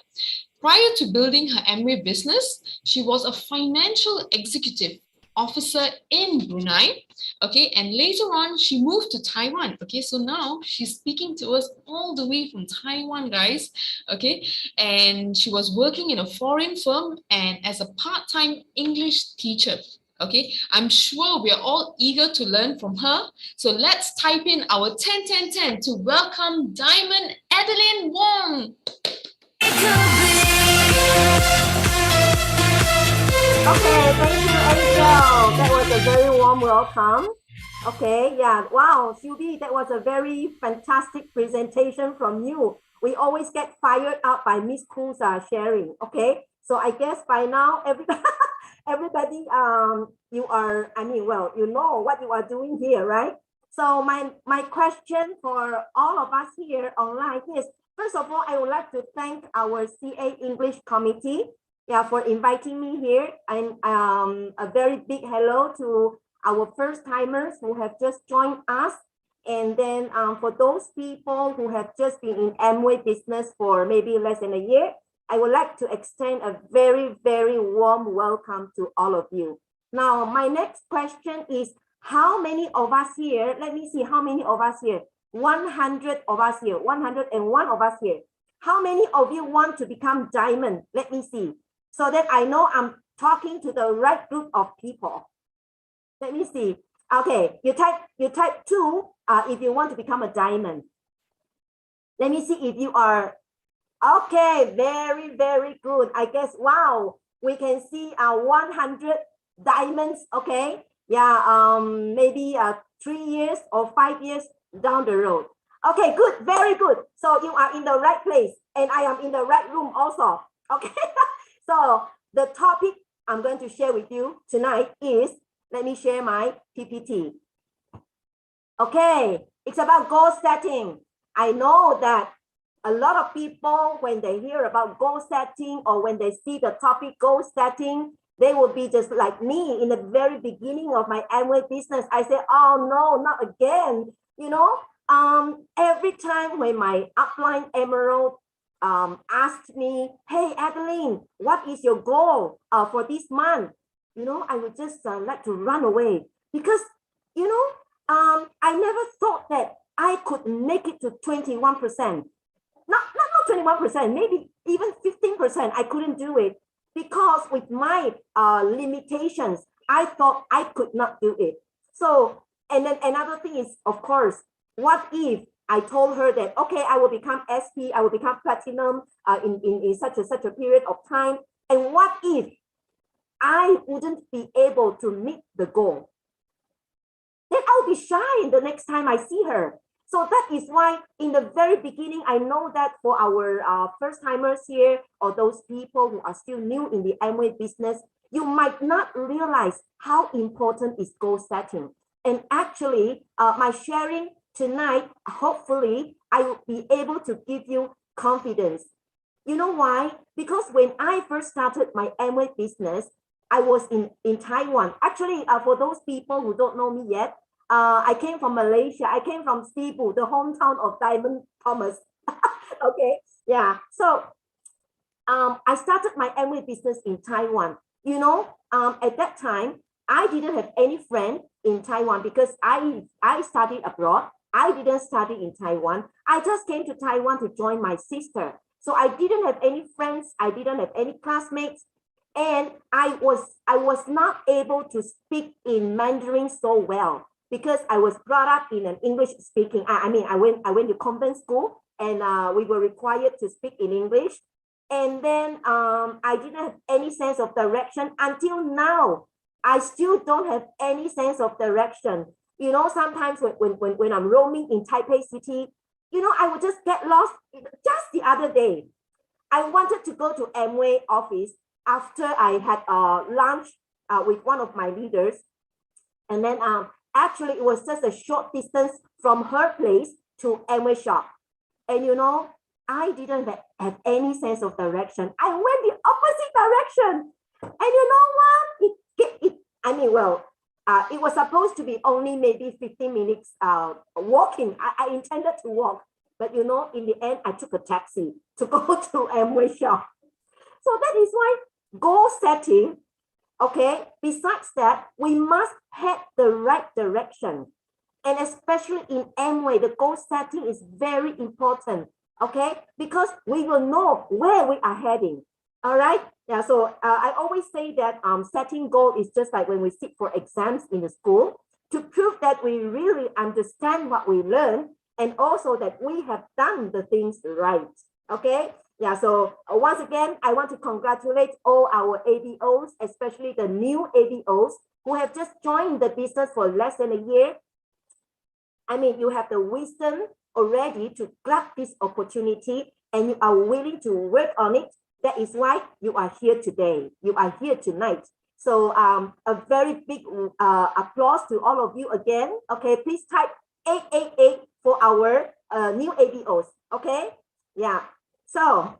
Prior to building her Amway business, she was a financial executive officer in Brunei. Okay, and later on she moved to Taiwan. Okay, so now she's speaking to us all the way from Taiwan, guys. Okay, and she was working in a foreign firm and as a part-time English teacher. Okay, I'm sure we're all eager to learn from her. So let's type in our 10 to welcome Diamond Adeline Wong. Okay, thank you, Angel. That was a very warm welcome. Okay, yeah, wow, Sylvie, that was a very fantastic presentation from you. We always get fired up by Miss Khoo's sharing. Okay, so I guess by now everybody, you are, you know what you are doing here, right? So my question for all of us here online is, first of all, I would like to thank our CA English committee for inviting me here. And a very big hello to our first timers who have just joined us. And then for those people who have just been in Amway business for maybe less than a year, I would like to extend a very, very warm welcome to all of you. Now, my next question is, how many of us here, let me see how many of us here, 100 of us here, 101 of us here. How many of you want to become diamond? Let me see, so that I know I'm talking to the right group of people. Let me see. Okay, you type 2 if you want to become a diamond. Let me see if you are. Okay, very, very good. I guess, wow, we can see 100 diamonds. Okay, yeah, maybe 3 years or 5 years down the road. Okay, good, very good. So you are in the right place and I am in the right room also. Okay, so the topic I'm going to share with you tonight is, let me share my PPT. Okay, it's about goal setting. I know that a lot of people, when they hear about goal setting or when they see the topic goal setting, they will be just like me in the very beginning of my Amway business. I say, oh no, not again. You know, every time when my upline Emerald asked me, hey, Adeline, what is your goal for this month? You know, I would just like to run away because, you know, I never thought that I could make it to 21%. Not 21%, maybe even 15%. I couldn't do it because with my limitations, I thought I could not do it. So, and then another thing is, of course, what if I told her that, okay, I will become SP, I will become platinum in such a period of time. And what if I wouldn't be able to meet the goal? Then I'll be shy the next time I see her. So that is why in the very beginning, I know that for our first timers here or those people who are still new in the Amway business, you might not realize how important is goal setting. And actually, my sharing tonight, hopefully, I will be able to give you confidence. You know why? Because when I first started my Amway business, I was in Taiwan. Actually, for those people who don't know me yet, I came from Malaysia. I came from Cebu, the hometown of Diamond Thomas. Okay, yeah. So I started my Amway business in Taiwan. You know, at that time, I didn't have any friend in Taiwan because I studied abroad. I didn't study in Taiwan. I just came to Taiwan to join my sister. So I didn't have any friends. I didn't have any classmates. And I was not able to speak in Mandarin so well because I was brought up in an English speaking. I mean, I went to convent school and we were required to speak in English. And then I didn't have any sense of direction until now. I still don't have any sense of direction. You know, sometimes when I'm roaming in Taipei City, you know, I would just get lost. Just the other day, I wanted to go to Amway office after I had lunch with one of my leaders. And then actually it was just a short distance from her place to Amway shop. And you know, I didn't have any sense of direction. I went the opposite direction. And you know what? It was supposed to be only maybe 15 minutes walking. I intended to walk. But you know, in the end, I took a taxi to go to Amway shop. So that is why goal setting, okay, besides that, we must head the right direction. And especially in Amway, the goal setting is very important, okay, because we will know where we are heading. All right. Yeah. So I always say that setting goal is just like when we sit for exams in the school to prove that we really understand what we learn and also that we have done the things right. Okay. Yeah. So once again, I want to congratulate all our ABOs, especially the new ABOs who have just joined the business for less than a year. I mean, you have the wisdom already to grab this opportunity and you are willing to work on it. That is why you are here today. You are here tonight. So a very big applause to all of you again. Okay, please type 888 for our new ABOs. Okay, yeah. So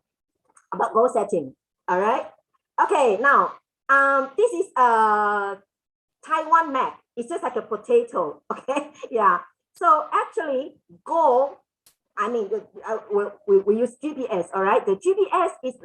about goal setting. All right. Okay, now this is a Taiwan map. It's just like a potato. Okay, yeah. So actually, go. I mean, we use GPS. All right, the GPS is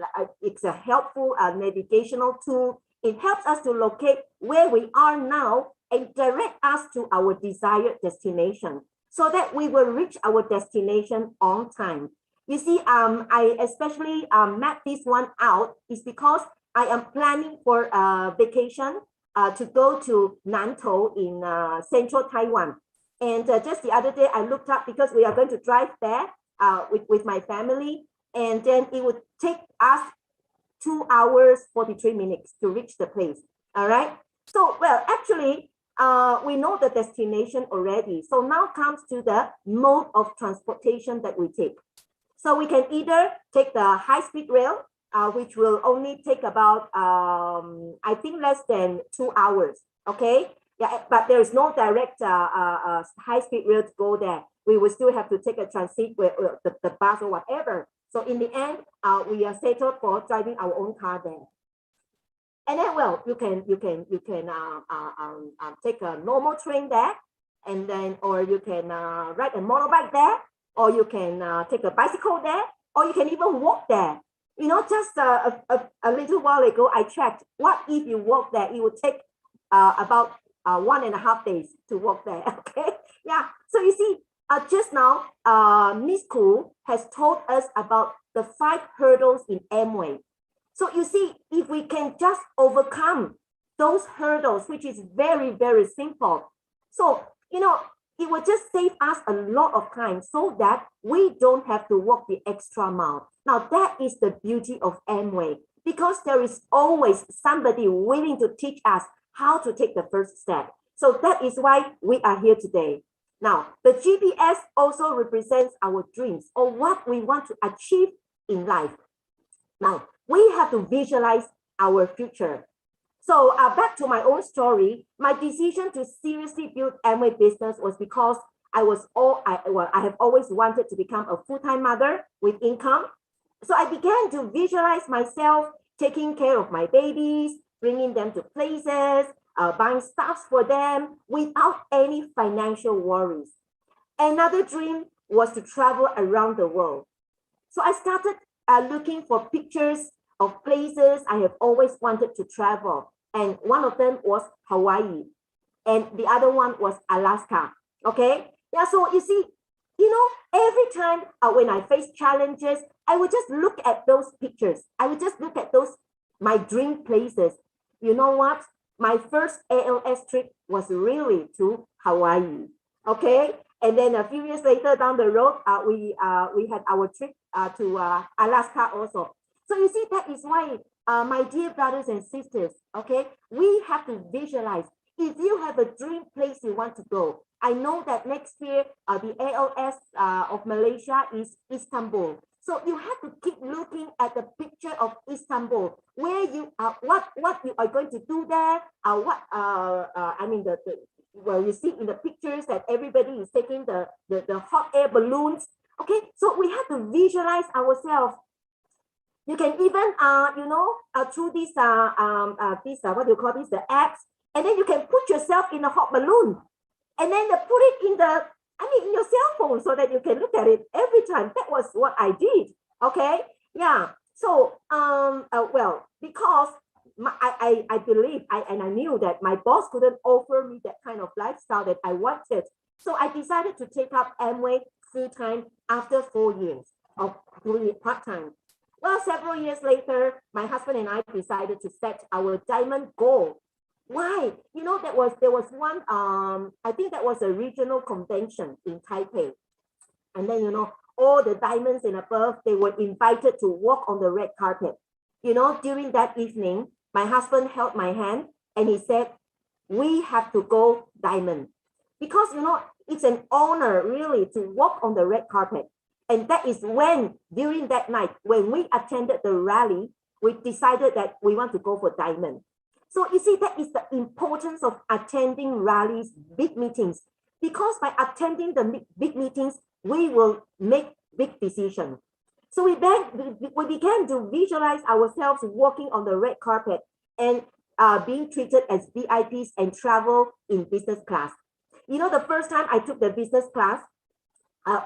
it's a helpful navigational tool. It helps us to locate where we are now and direct us to our desired destination, so that we will reach our destination on time. You see, I especially map this one out is because I am planning for a vacation to go to Nantou in central Taiwan. And just the other day, I looked up because we are going to drive there with my family. And then it would take us 2 hours, 43 minutes to reach the place. All right. So, well, actually, we know the destination already. So now comes to the mode of transportation that we take. So we can either take the high-speed rail, which will only take about, I think, less than 2 hours. Okay. Yeah, but there is no direct high-speed rail to go there. We will still have to take a transit with the bus or whatever. So in the end, we are settled for driving our own car there. And then, well, you can take a normal train there, and then, or you can ride a motorbike there, or you can take a bicycle there, or you can even walk there. You know, just a little while ago, I checked. What if you walk there? It would take about 1.5 days to walk there. Okay, yeah. So you see, just now, Miss Koo has told us about the 5 hurdles in Amway. So you see, if we can just overcome those hurdles, which is very, very simple. So, you know, it will just save us a lot of time so that we don't have to walk the extra mile. Now, that is the beauty of Amway, because there is always somebody willing to teach us how to take the first step. So that is why we are here today. Now, the GPS also represents our dreams or what we want to achieve in life. Now, we have to visualize our future. So back to my own story, my decision to seriously build Amway business was because I have always wanted to become a full-time mother with income. So I began to visualize myself taking care of my babies, bringing them to places, buying stuff for them without any financial worries. Another dream was to travel around the world. So I started looking for pictures of places I have always wanted to travel. And one of them was Hawaii. And the other one was Alaska. Okay. Yeah. So you see, you know, every time when I face challenges, I would just look at those pictures. I would just look at those, my dream places. You know what? My first ALS trip was really to Hawaii. Okay. And then a few years later down the road, we had our trip to Alaska also. So you see, that is why, my dear brothers and sisters, okay, we have to visualize. If you have a dream place you want to go, I know that next year the ALS of Malaysia is Istanbul. So you have to keep looking at the picture of Istanbul, where you are, what you are going to do there. I mean well, you see in the pictures that everybody is taking the hot air balloons. Okay, so we have to visualize ourselves. You can even, through these, what do you call this, the apps, and then you can put yourself in a hot balloon, and then put it in in your cell phone so that you can look at it every time. That was what I did. Okay, yeah. So, well, because I believe, and I knew that my boss couldn't offer me that kind of lifestyle that I wanted. So I decided to take up Amway full-time after 4 years of doing it part-time. Well, several years later, my husband and I decided to set our diamond goal. Why? You know, there was one, I think that was a regional convention in Taipei. And then, you know, all the diamonds and above, they were invited to walk on the red carpet. You know, during that evening, my husband held my hand and he said, we have to go diamond. Because, you know, it's an honor really to walk on the red carpet. And that is when, during that night, when we attended the rally, we decided that we want to go for diamond. So you see, that is the importance of attending rallies, big meetings, because by attending the big meetings, we will make big decisions. So we began to visualize ourselves walking on the red carpet and being treated as VIPs and travel in business class. You know, the first time I took the business class,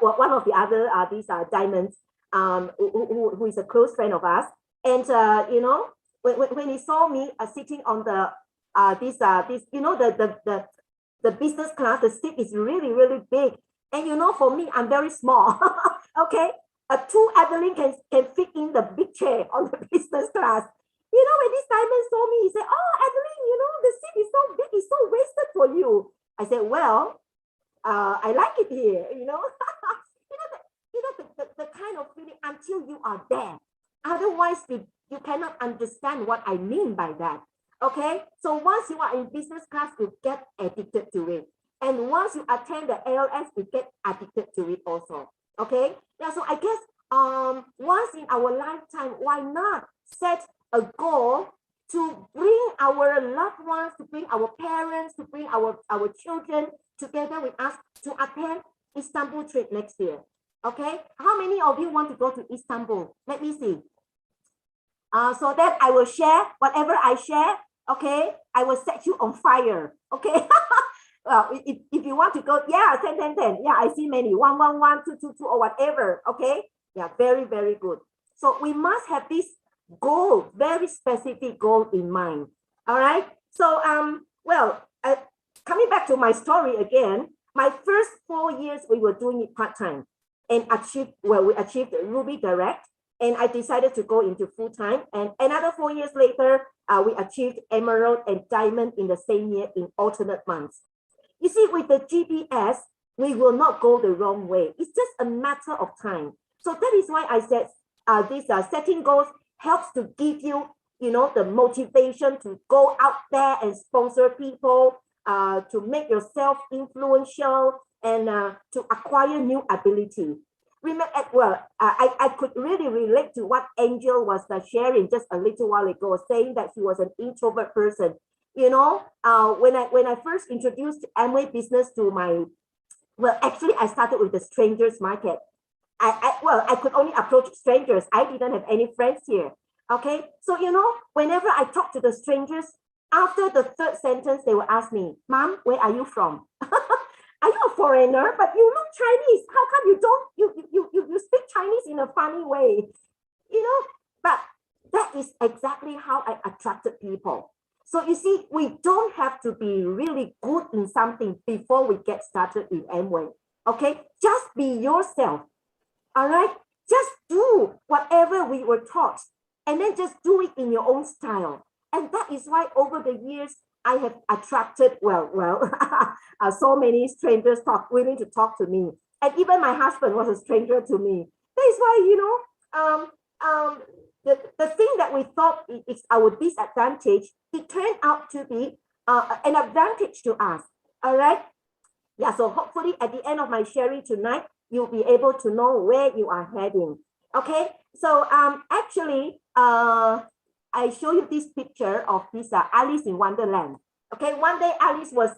one of the other these diamonds, who is a close friend of us, and you know, when he saw me sitting on the this you know, the business class, the seat is really big, and you know, for me, I'm very small. Okay, two Adeline can fit in the big chair on the business class. You know, when this diamond saw me, he said, "Oh, Adeline, you know, the seat is so big, it's so wasted for you." I said, "Well, I like it here, you know." The kind of feeling until you are there. Otherwise, you cannot understand what I mean by that. Okay, so once you are in business class, you get addicted to it. And once you attend the ALS, you get addicted to it also. Okay, yeah, so I guess once in our lifetime, why not set a goal to bring our loved ones, to bring our parents, to bring our children together with us to attend Istanbul trip next year. Okay, how many of you want to go to Istanbul? Let me see. So that I will share whatever I share. Okay, I will set you on fire. Okay. Well, if you want to go, yeah, 10. Yeah, I see many. 111, 222, or whatever. Okay. Yeah, very good. So we must have this goal, very specific goal in mind. All right. So well, coming back to my story again, my first 4 years we were doing it part-time and we achieved Ruby Direct, and I decided to go into full-time, and another 4 years later, we achieved Emerald and Diamond in the same year in alternate months. You see, with the GPS, we will not go the wrong way. It's just a matter of time. So that is why I said this setting goals helps to give you, you know, the motivation to go out there and sponsor people, to make yourself influential, and to acquire new ability. Remember, well, I could really relate to what Angel was sharing just a little while ago, saying that she was an introvert person. You know, when I first introduced Amway business to well, actually I started with the strangers market. I could only approach strangers. I didn't have any friends here. Okay, so you know, whenever I talk to the strangers, after the third sentence, they will ask me, "Mom, where are you from?" Are you a foreigner? But you look Chinese. How come you don't you speak Chinese in a funny way? You know, but that is exactly how I attracted people. So you see, we don't have to be really good in something before we get started in Amway. Okay, just be yourself. All right, just do whatever we were taught, and then just do it in your own style. And that is why over the years I have attracted so many strangers willing to talk to me, and even my husband was a stranger to me. That is why, you know, the thing that we thought is our disadvantage, it turned out to be an advantage to us. All right. Yeah. So hopefully at the end of my sharing tonight, you'll be able to know where you are heading. Okay. So actually, I show you this picture of this Alice in Wonderland. Okay, one day Alice was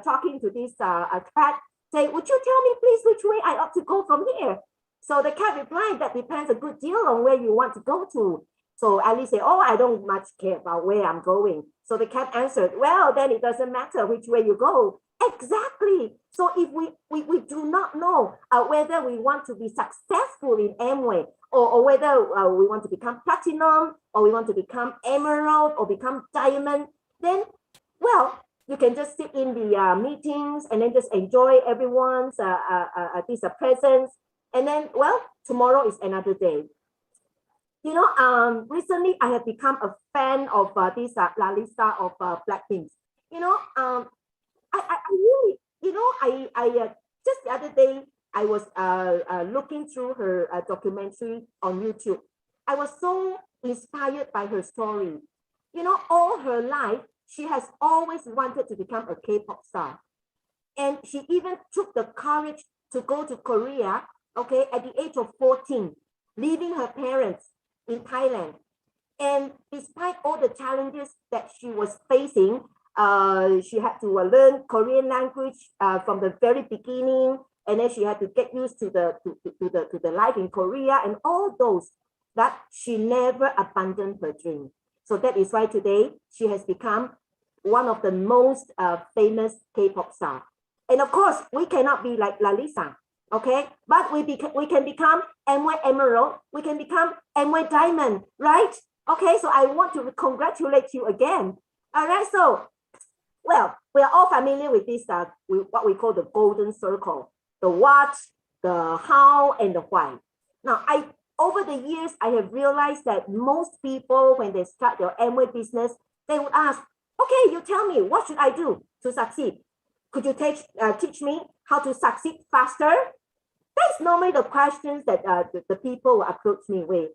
talking to this cat, say, "Would you tell me please which way I ought to go from here?" So the cat replied, "That depends a good deal on where you want to go to." So Alice said, "Oh, I don't much care about where I'm going." So the cat answered, "Well, then it doesn't matter which way you go." Exactly. So if we do not know whether we want to be successful in Amway, or whether we want to become platinum, or we want to become emerald, or become diamond, then, well, you can just sit in the meetings and then just enjoy everyone's these presents. And then, well, tomorrow is another day. You know, recently I have become a fan of this Lalisa of Blackpink. You know, I really, you know, I just the other day I was looking through her documentary on YouTube. I was so inspired by her story. You know, all her life, she has always wanted to become a K-pop star. And she even took the courage to go to Korea, okay, at the age of 14, leaving her parents in Thailand. And despite all the challenges that she was facing, she had to learn Korean language from the very beginning. and then she had to get used to the life in Korea and all those, that she never abandoned her dream. So that is why today she has become one of the most famous K-pop star. And of course, we cannot be like Lalisa, okay? But we can become MY Emerald, we can become MY Diamond, right? Okay, so I want to congratulate you again. All right, so, well, we are all familiar with this, what we call the golden circle, the what, the how, and the why. Now, over the years, I have realized that most people, when they start their Amway business, they would ask, okay, you tell me, what should I do to succeed? Could you teach me how to succeed faster? That's normally the questions that the people will approach me with.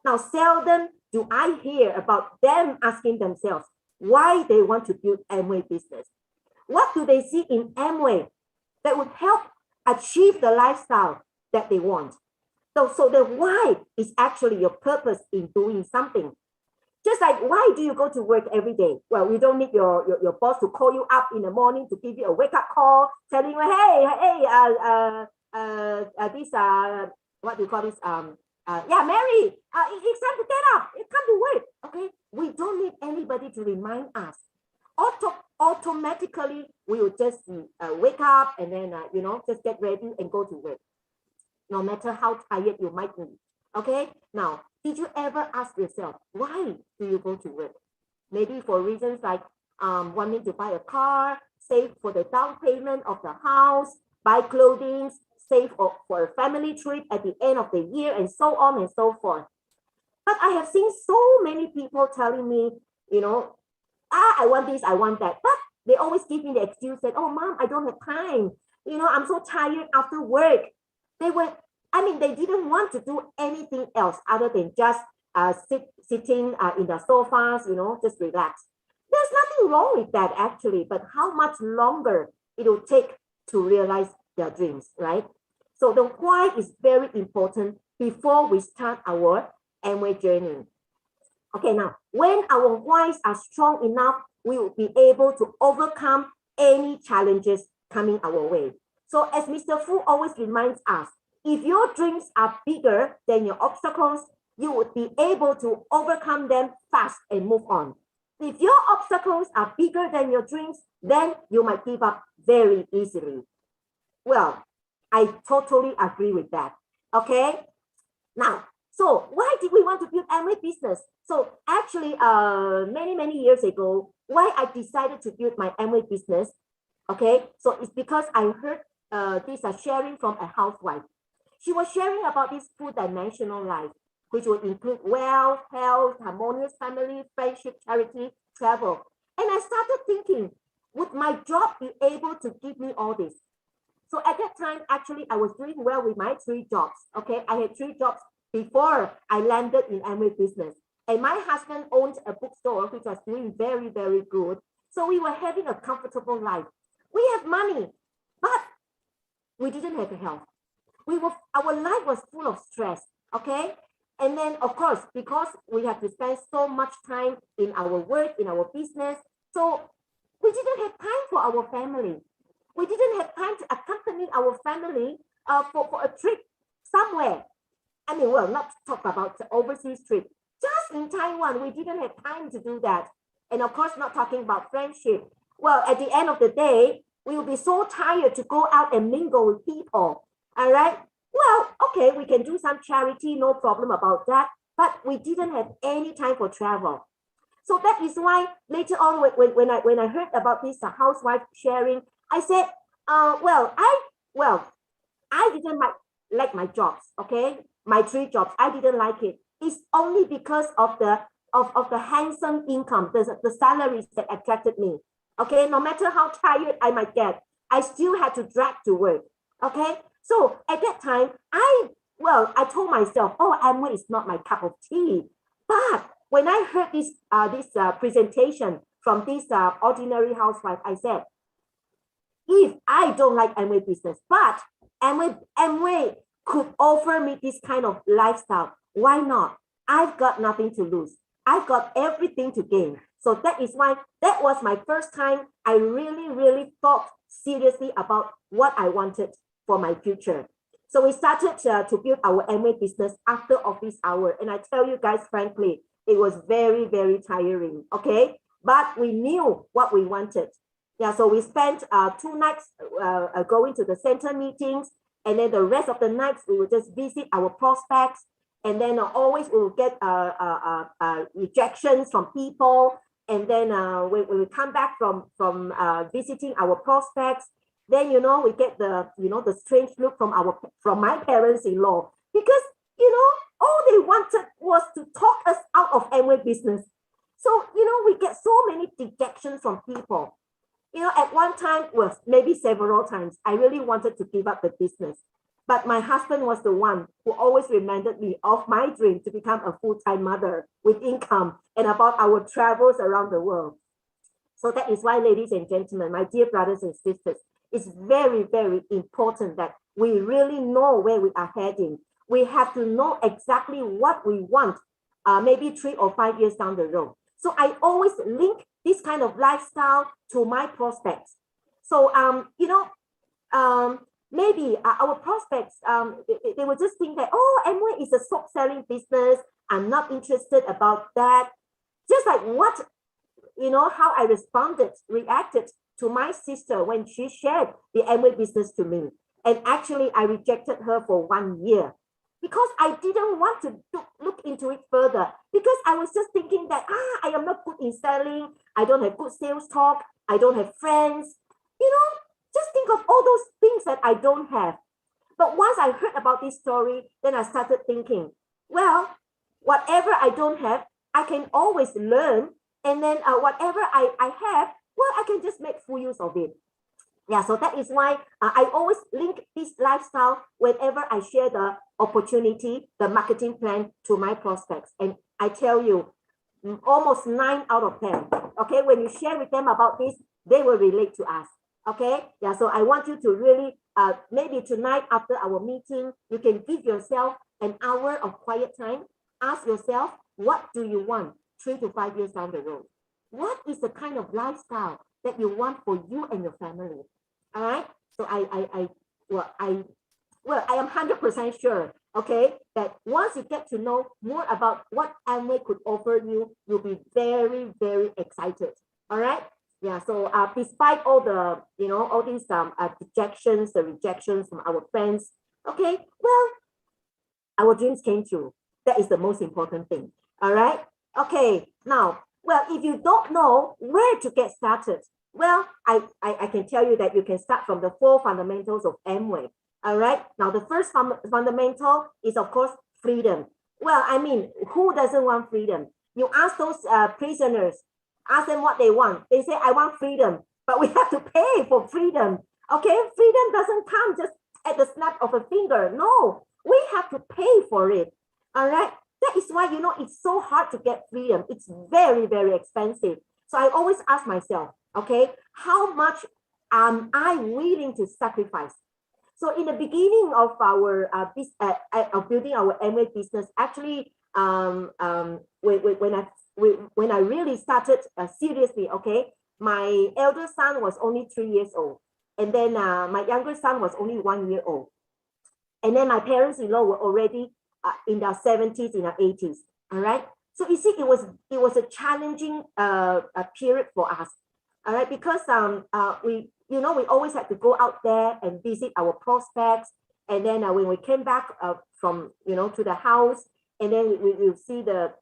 Now, seldom do I hear about them asking themselves why they want to build Amway business. What do they see in Amway that would help achieve the lifestyle that they want? So the why is actually your purpose in doing something. Just like, why do you go to work every day? Well, you don't need your boss to call you up in the morning to give you a wake-up call, telling you, hey, this, what do you call this? Mary, it's time to get up. It's time to work, okay? We don't need anybody to remind us. Automatically, we will just wake up and then, just get ready and go to work, no matter how tired you might be, okay? Now, did you ever ask yourself, why do you go to work? Maybe for reasons like wanting to buy a car, save for the down payment of the house, buy clothing, save for a family trip at the end of the year, and so on and so forth. But I have seen so many people telling me, I want this, I want that. But they always give me the excuse that, oh, mom, I don't have time. I'm so tired after work. They didn't want to do anything else other than just sitting in the sofas, just relax. There's nothing wrong with that, actually, but how much longer it will take to realize their dreams, right? So the why is very important before we start our Amway journey. Okay, now, when our whys are strong enough, we will be able to overcome any challenges coming our way. So as Mr. Fu always reminds us, if your dreams are bigger than your obstacles, you would be able to overcome them fast and move on. If your obstacles are bigger than your dreams, then you might give up very easily. Well, I totally agree with that. Okay? Now, so why did we want to build Amway business? So actually, many years ago, why I decided to build my Amway business, okay? So it's because I heard this sharing from a housewife. She was sharing about this full-dimensional life, which would include wealth, health, harmonious family, friendship, charity, travel. And I started thinking, would my job be able to give me all this? So at that time, actually, I was doing well with my 3 jobs, okay? I had 3 jobs before I landed in Amway business. And my husband owned a bookstore, which was doing very, very good. So we were having a comfortable life. We have money, but we didn't have health. Our life was full of stress, okay? And then, of course, because we have to spend so much time in our work, in our business, so we didn't have time for our family. We didn't have time to accompany our family for a trip somewhere. Not to talk about the overseas trip. Just in Taiwan, we didn't have time to do that. And of course, not talking about friendship. Well, at the end of the day, we will be so tired to go out and mingle with people. All right. Well, okay, we can do some charity, no problem about that. But we didn't have any time for travel. So that is why later on, when I heard about this housewife sharing, I said, I didn't like my jobs. Okay, my 3 jobs, I didn't like it. It's only because of the handsome income, the salaries that attracted me. Okay, no matter how tired I might get, I still had to drag to work. Okay. So at that time, I told myself, oh, Amway is not my cup of tea. But when I heard this presentation from this ordinary housewife, I said, if I don't like Amway business, but Amway could offer me this kind of lifestyle, why not? I've got nothing to lose. I've got everything to gain. So that is why that was my first time I really, really thought seriously about what I wanted for my future. So we started to build our Amway business after office hour. And I tell you guys, frankly, it was very, very tiring, okay? But we knew what we wanted. Yeah, so we spent 2 nights going to the center meetings, and then the rest of the nights we would just visit our prospects, and then always we will get rejections from people, and then when we come back from visiting our prospects, then we get the the strange look from my parents-in-law, because all they wanted was to talk us out of Amway business. So we get so many dejections from people. At one time, well, maybe several times, I really wanted to give up the business. But my husband was the one who always reminded me of my dream to become a full-time mother with income, and about our travels around the world. So that is why, ladies and gentlemen, my dear brothers and sisters, it's very, very important that we really know where we are heading. We have to know exactly what we want, maybe 3 or 5 years down the road. So I always link this kind of lifestyle to my prospects. So, maybe our prospects, they will just think that, oh, Amway is a soap selling business. I'm not interested about that. Just like how I reacted to my sister when she shared the Amway business to me. And actually, I rejected her for 1 year because I didn't want to look into it further, because I was just thinking that, I am not good in selling. I don't have good sales talk. I don't have friends. Just think of all those things that I don't have. But once I heard about this story, then I started thinking, well, whatever I don't have, I can always learn. And then whatever I have, well, I can just make full use of it. Yeah, so that is why I always link this lifestyle whenever I share the opportunity, the marketing plan to my prospects. And I tell you, almost 9 out of 10, okay, when you share with them about this, they will relate to us. Okay, yeah, so I want you to really, maybe tonight after our meeting, you can give yourself an hour of quiet time. Ask yourself, what do you want 3 to 5 years down the road? What is the kind of lifestyle that you want for you and your family? All right, so I am 100% sure, okay, that once you get to know more about what Amway could offer you, you'll be very, very excited. All right. Yeah, so despite all the, all these dejections, the rejections from our friends, okay, well, our dreams came true. That is the most important thing. All right. Okay. Now, well, if you don't know where to get started, well, I can tell you that you can start from the 4 fundamentals of Amway. All right. Now, the first fundamental is, of course, freedom. Well, I mean, who doesn't want freedom? You ask those prisoners, ask them what they want. They say, I want freedom, but we have to pay for freedom. Okay, freedom doesn't come just at the snap of a finger. No, we have to pay for it. All right, that is why, it's so hard to get freedom. It's very, very expensive. So I always ask myself, okay, how much am I willing to sacrifice? So in the beginning of our of building our Amway business, actually, when I really started seriously, okay, my elder son was only 3 years old, and then my younger son was only 1 year old, and then my parents-in-law were already in their 70s, in their 80s. All right, so you see, it was a challenging period for us. All right, because we always had to go out there and visit our prospects, and then when we came back from to the house, and then we see the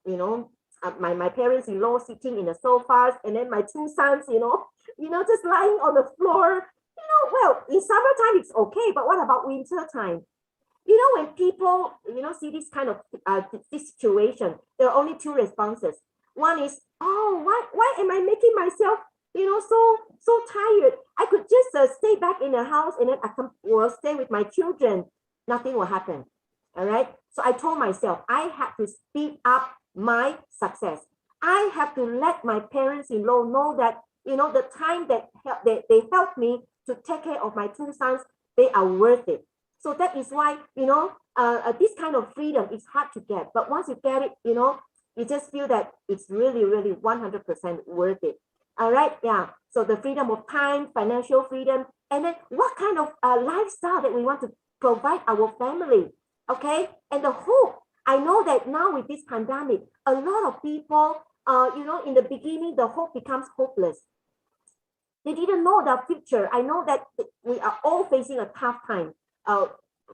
my parents-in-law sitting in the sofas, and then my 2 sons, just lying on the floor. Well, in summertime it's okay, but what about winter time? When people, see this kind of this situation, there are only 2 responses. One is, oh, why am I making myself, so tired? I could just stay back in the house, and then I will stay with my children. Nothing will happen. All right. So I told myself I had to speed up my success. I have to let my parents-in-law know that, the time that they helped me to take care of my 2 sons, they are worth it. So that is why, this kind of freedom is hard to get. But once you get it, you just feel that it's really, really 100% worth it. All right, yeah. So the freedom of time, financial freedom, and then what kind of lifestyle that we want to provide our family. Okay, and the hope. I know that now with this pandemic, a lot of people, in the beginning, the hope becomes hopeless. They didn't know the future. I know that we are all facing a tough time.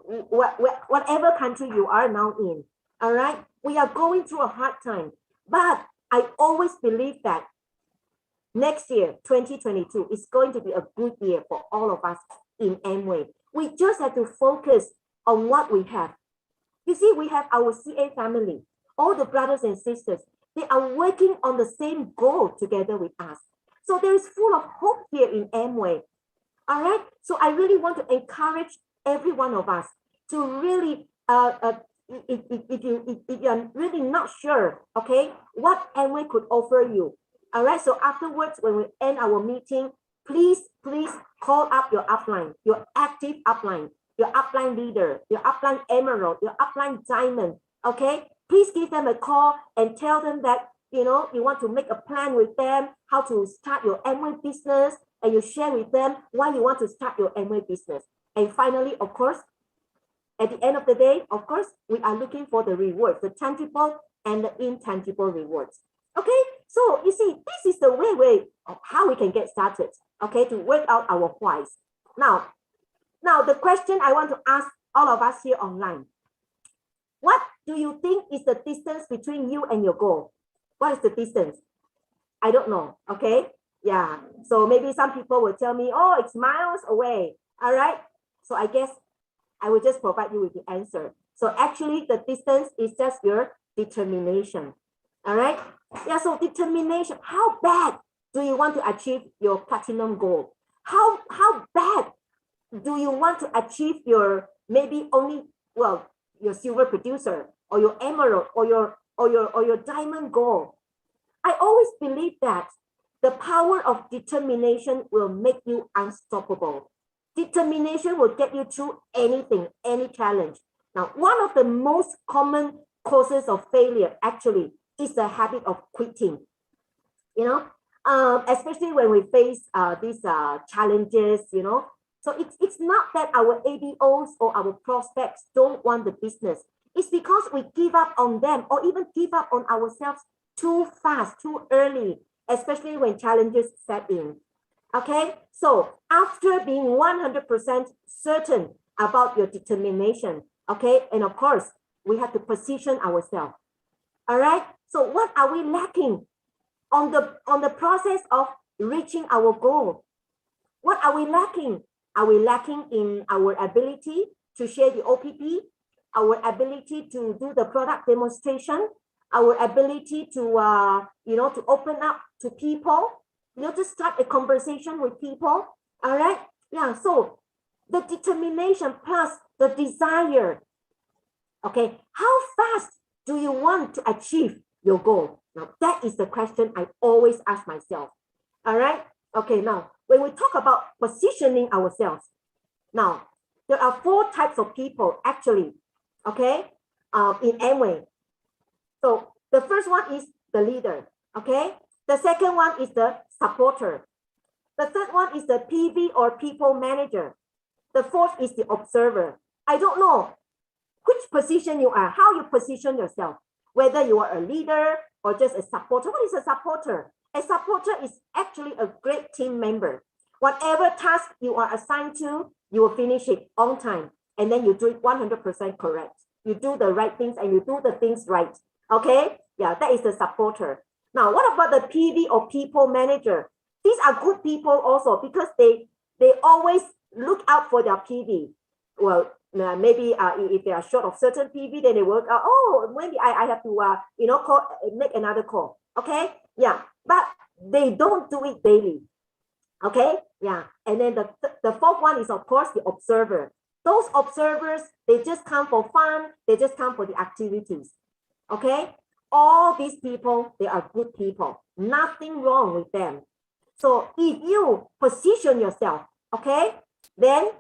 Whatever country you are now in, all right, we are going through a hard time. But I always believe that next year, 2022, is going to be a good year for all of us in Amway. We just have to focus on what we have. You see, we have our CA family, all the brothers and sisters. They are working on the same goal together with us. So there is full of hope here in Amway. All right. So I really want to encourage every one of us to really, if you're really not sure, okay, what Amway could offer you. All right. So afterwards, when we end our meeting, please call up your upline, your active upline, your upline leader, your upline emerald, your upline diamond. Okay. Please give them a call and tell them that, you want to make a plan with them, how to start your Amway business, and you share with them why you want to start your Amway business. And finally, of course, at the end of the day, of course, we are looking for the rewards, the tangible and the intangible rewards. Okay, so you see, this is the way of how we can get started, okay, to work out our whys. Now, the question I want to ask all of us here online, what do you think is the distance between you and your goal? What is the distance? I don't know, okay? Yeah, so maybe some people will tell me, oh, it's miles away, all right? So I guess I will just provide you with the answer. So actually the distance is just your determination, all right? Yeah, so determination, how bad do you want to achieve your platinum goal? How bad do you want to achieve your maybe only, well, your silver producer or your emerald or your diamond goal? I always believe that the power of determination will make you unstoppable. Determination will get you through anything, any challenge. Now, one of the most common causes of failure actually is the habit of quitting. Especially when we face these challenges, So it's not that our ABOs or our prospects don't want the business. It's because we give up on them or even give up on ourselves too fast, too early, especially when challenges set in. Okay, so after being 100% certain about your determination, okay, and of course, we have to position ourselves. All right, so what are we lacking on the process of reaching our goal? What are we lacking? Are we lacking in our ability to share the OPP, our ability to do the product demonstration, our ability to to open up to people, to start a conversation with people? All right, yeah. So the determination plus the desire. Okay, how fast do you want to achieve your goal? Now that is the question I always ask myself. All right. Okay, now when we talk about positioning ourselves, now there are 4 types of people actually, okay, in Amway. So the first one is the leader, okay. The second one is the supporter. The third one is the PV or people manager. The fourth is the observer. I don't know which position you are, how you position yourself, whether you are a leader or just a supporter. What is a supporter? A supporter is actually a great team member. Whatever task you are assigned to, you will finish it on time. And then you do it 100% correct. You do the right things and you do the things right. Okay? Yeah, that is the supporter. Now, what about the PV or people manager? These are good people also because they always look out for their PV. Well, maybe if they are short of certain PV, then they work out, oh, maybe I have to, make another call. Okay? Yeah, but they don't do it daily. Okay? Yeah, and then the fourth one is, of course, the observer. Those observers, they just come for fun. They just come for the activities. Okay? All these people, they are good people. Nothing wrong with them. So if you position yourself, okay, then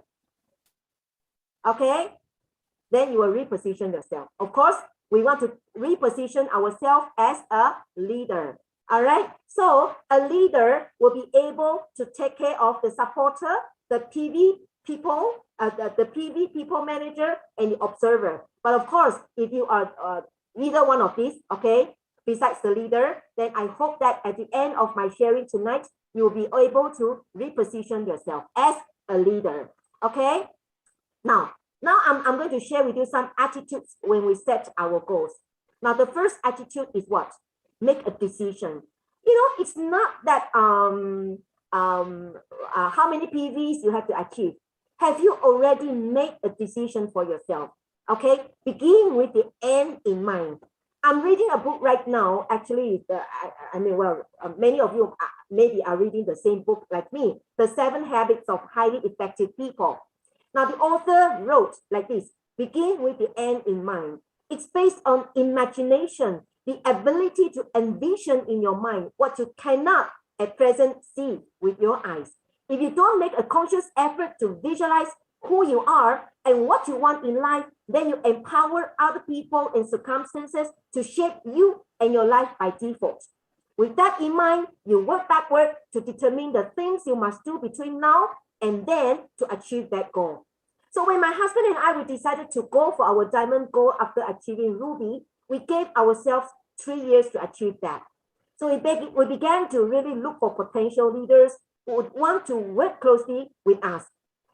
you will reposition yourself. Of course, we want to reposition ourselves as a leader. All right. So a leader will be able to take care of the supporter, the PV people, the PV people manager, and the observer. But of course, if you are either one of these, okay, besides the leader, then I hope that at the end of my sharing tonight, you will be able to reposition yourself as a leader. Okay. Now I'm going to share with you some attitudes when we set our goals. Now, the first attitude is what? Make a decision. You know, it's not that how many PVs you have to achieve. Have you already made a decision for yourself? Okay, begin with the end in mind. I'm reading a book right now. Actually, many of you maybe are reading the same book like me, The 7 Habits of Highly Effective People. Now, the author wrote like this: begin with the end in mind. It's based on imagination, the ability to envision in your mind what you cannot at present see with your eyes. If you don't make a conscious effort to visualize who you are and what you want in life, then you empower other people and circumstances to shape you and your life by default. With that in mind, you work backward to determine the things you must do between now and then to achieve that goal. So when my husband and I, we decided to go for our diamond goal after achieving Ruby, we gave ourselves 3 years to achieve that. So we began to really look for potential leaders who would want to work closely with us.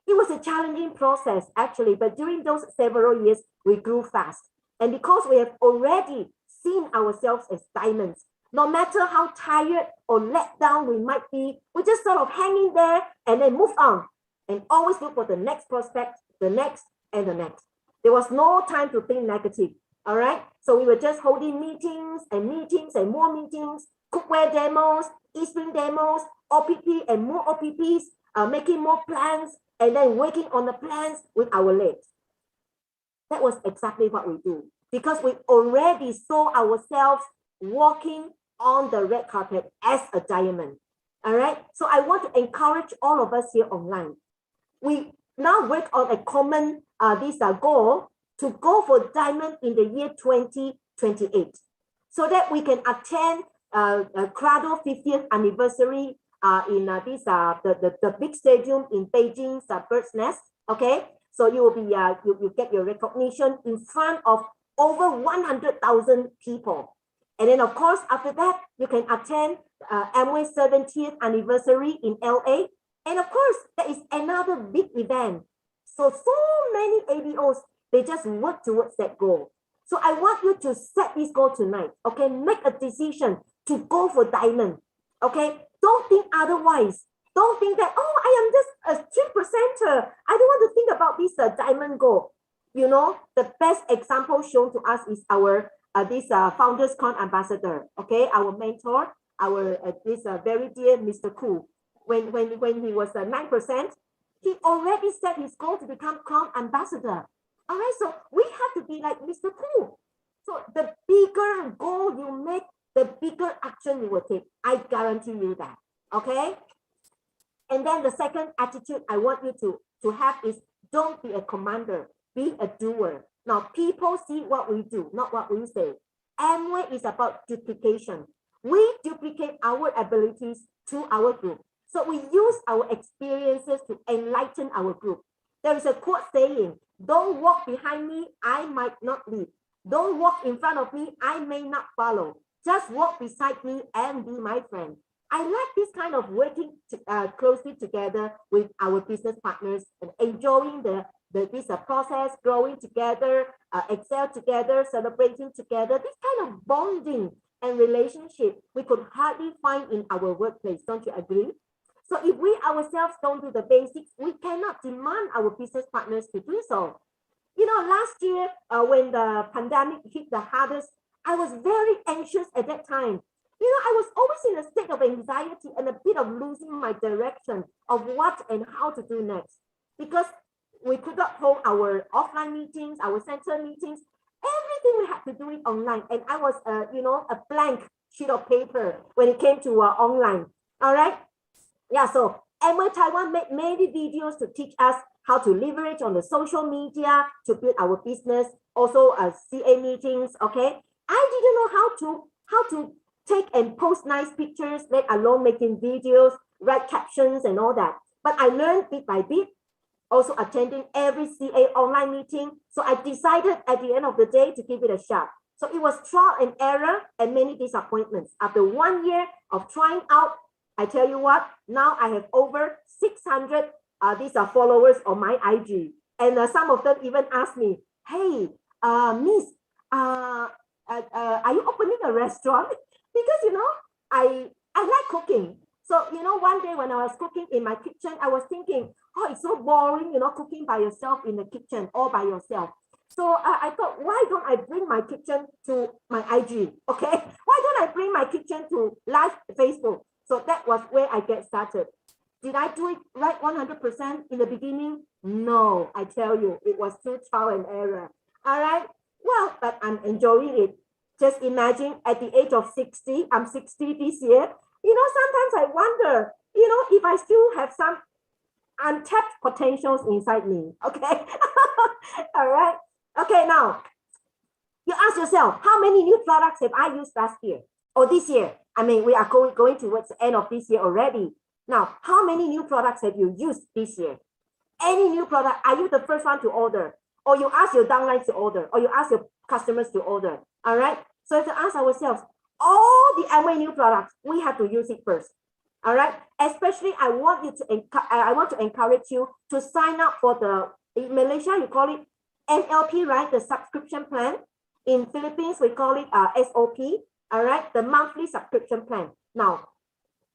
It was a challenging process, actually, but during those several years, we grew fast. And because we have already seen ourselves as diamonds, no matter how tired or let down we might be, we just sort of hang in there and then move on and always look for the next prospect, the next, and the next. There was no time to think negative, all right? So we were just holding meetings and more meetings, cookware demos, e-spring demos, OPP and more OPPs, making more plans, and then working on the plans with our legs. That was exactly what we do because we already saw ourselves walking on the red carpet as a diamond, all right? So I want to encourage all of us here online. We now work on a common goal to go for diamond in the year 2028 so that we can attend Crado 50th anniversary in the big stadium in Beijing's Bird's Nest. Okay, so you will be you get your recognition in front of over 100,000 people. And then of course, after that, you can attend Amway's 70th anniversary in LA. And of course, there is another big event. So many ABOs, they just work towards that goal. So I want you to set this goal tonight, okay? Make a decision to go for diamond, okay? Don't think otherwise. Don't think that, oh, I am just a 3%er. I don't want to think about this diamond goal. You know, the best example shown to us is our Founders Con ambassador, okay? Our mentor, our very dear Mr. Koo. When he was 9%, he already set his goal to become Crown Ambassador. All right, so we have to be like Mr. Koo. So the bigger goal you make, the bigger action you will take. I guarantee you that. Okay. And then the second attitude I want you to have is don't be a commander, be a doer. Now people see what we do, not what we say. Amway is about duplication. We duplicate our abilities to our group. So we use our experiences to enlighten our group. There is a quote saying, don't walk behind me, I might not lead. Don't walk in front of me, I may not follow. Just walk beside me and be my friend. I like this kind of working closely together with our business partners and enjoying this process, growing together, excel together, celebrating together. This kind of bonding and relationship we could hardly find in our workplace. Don't you agree? So if we ourselves don't do the basics, we cannot demand our business partners to do so. You know, last year when the pandemic hit the hardest, I was very anxious at that time. You know, I was always in a state of anxiety and a bit of losing my direction of what and how to do next. Because we could not hold our offline meetings, our center meetings, everything we had to do it online. And I was, a blank sheet of paper when it came to online. All right. Yeah, so Amway Taiwan made many videos to teach us how to leverage on the social media to build our business, also CA meetings, okay? I didn't know how to take and post nice pictures, let alone making videos, write captions and all that. But I learned bit by bit, also attending every CA online meeting. So I decided at the end of the day to give it a shot. So it was trial and error and many disappointments. After 1 year of trying out, I tell you what, now I have over 600 these are followers on my IG. And some of them even ask me, hey, Miss, are you opening a restaurant? Because, you know, I like cooking. So, you know, one day when I was cooking in my kitchen, I was thinking, oh, it's so boring, you know, cooking by yourself in the kitchen all by yourself. So I thought, why don't I bring my kitchen to my IG? Okay, why don't I bring my kitchen to live Facebook? So that was where I get started. Did I do it right 100% in the beginning? No, I tell you, it was through trial and error. All right, well, but I'm enjoying it. Just imagine at the age of 60, I'm 60 this year. You know, sometimes I wonder, you know, if I still have some untapped potentials inside me. Okay, all right. Okay, now you ask yourself, how many new products have I used last year or this year? I mean, we are going towards the end of this year already. Now, how many new products have you used this year? Any new product, are you the first one to order? Or you ask your downlines to order, or you ask your customers to order, all right? So to ask ourselves, all the Amway new products, we have to use it first, all right? Especially, I want to encourage you to sign up for the, in Malaysia, you call it NLP, right? The subscription plan. In Philippines, we call it SOP, all right? The monthly subscription plan. Now,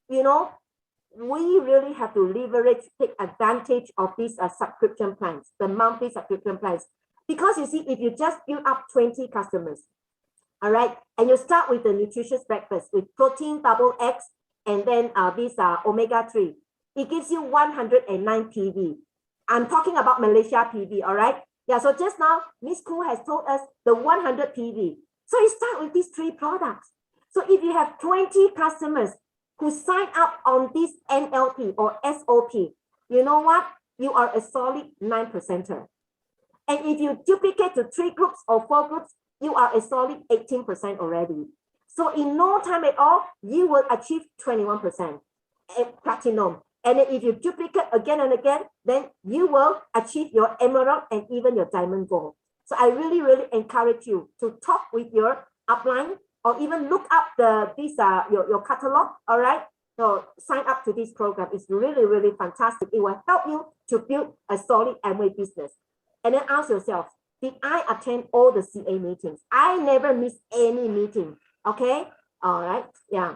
you know, we really have to leverage, take advantage of these subscription plans, the monthly subscription plans. Because you see, if you just build up 20 customers, all right, and you start with the nutritious breakfast with protein double X and then these omega-3, it gives you 109 PV. I'm talking about Malaysia PV, all right? Yeah, so just now, Miss Khoo has told us the 100 PV. So you start with these 3 products. So if you have 20 customers who sign up on this NLP or SOP, you know what? You are a solid 9%er. And if you duplicate to 3 groups or 4 groups, you are a solid 18% already. So in no time at all, you will achieve 21% platinum. And then if you duplicate again and again, then you will achieve your emerald and even your diamond gold. So I really, really encourage you to talk with your upline or even look up your catalog, all right? So sign up to this program. It's really, really fantastic. It will help you to build a solid Amway business. And then ask yourself, did I attend all the CA meetings? I never miss any meeting, okay? All right, yeah.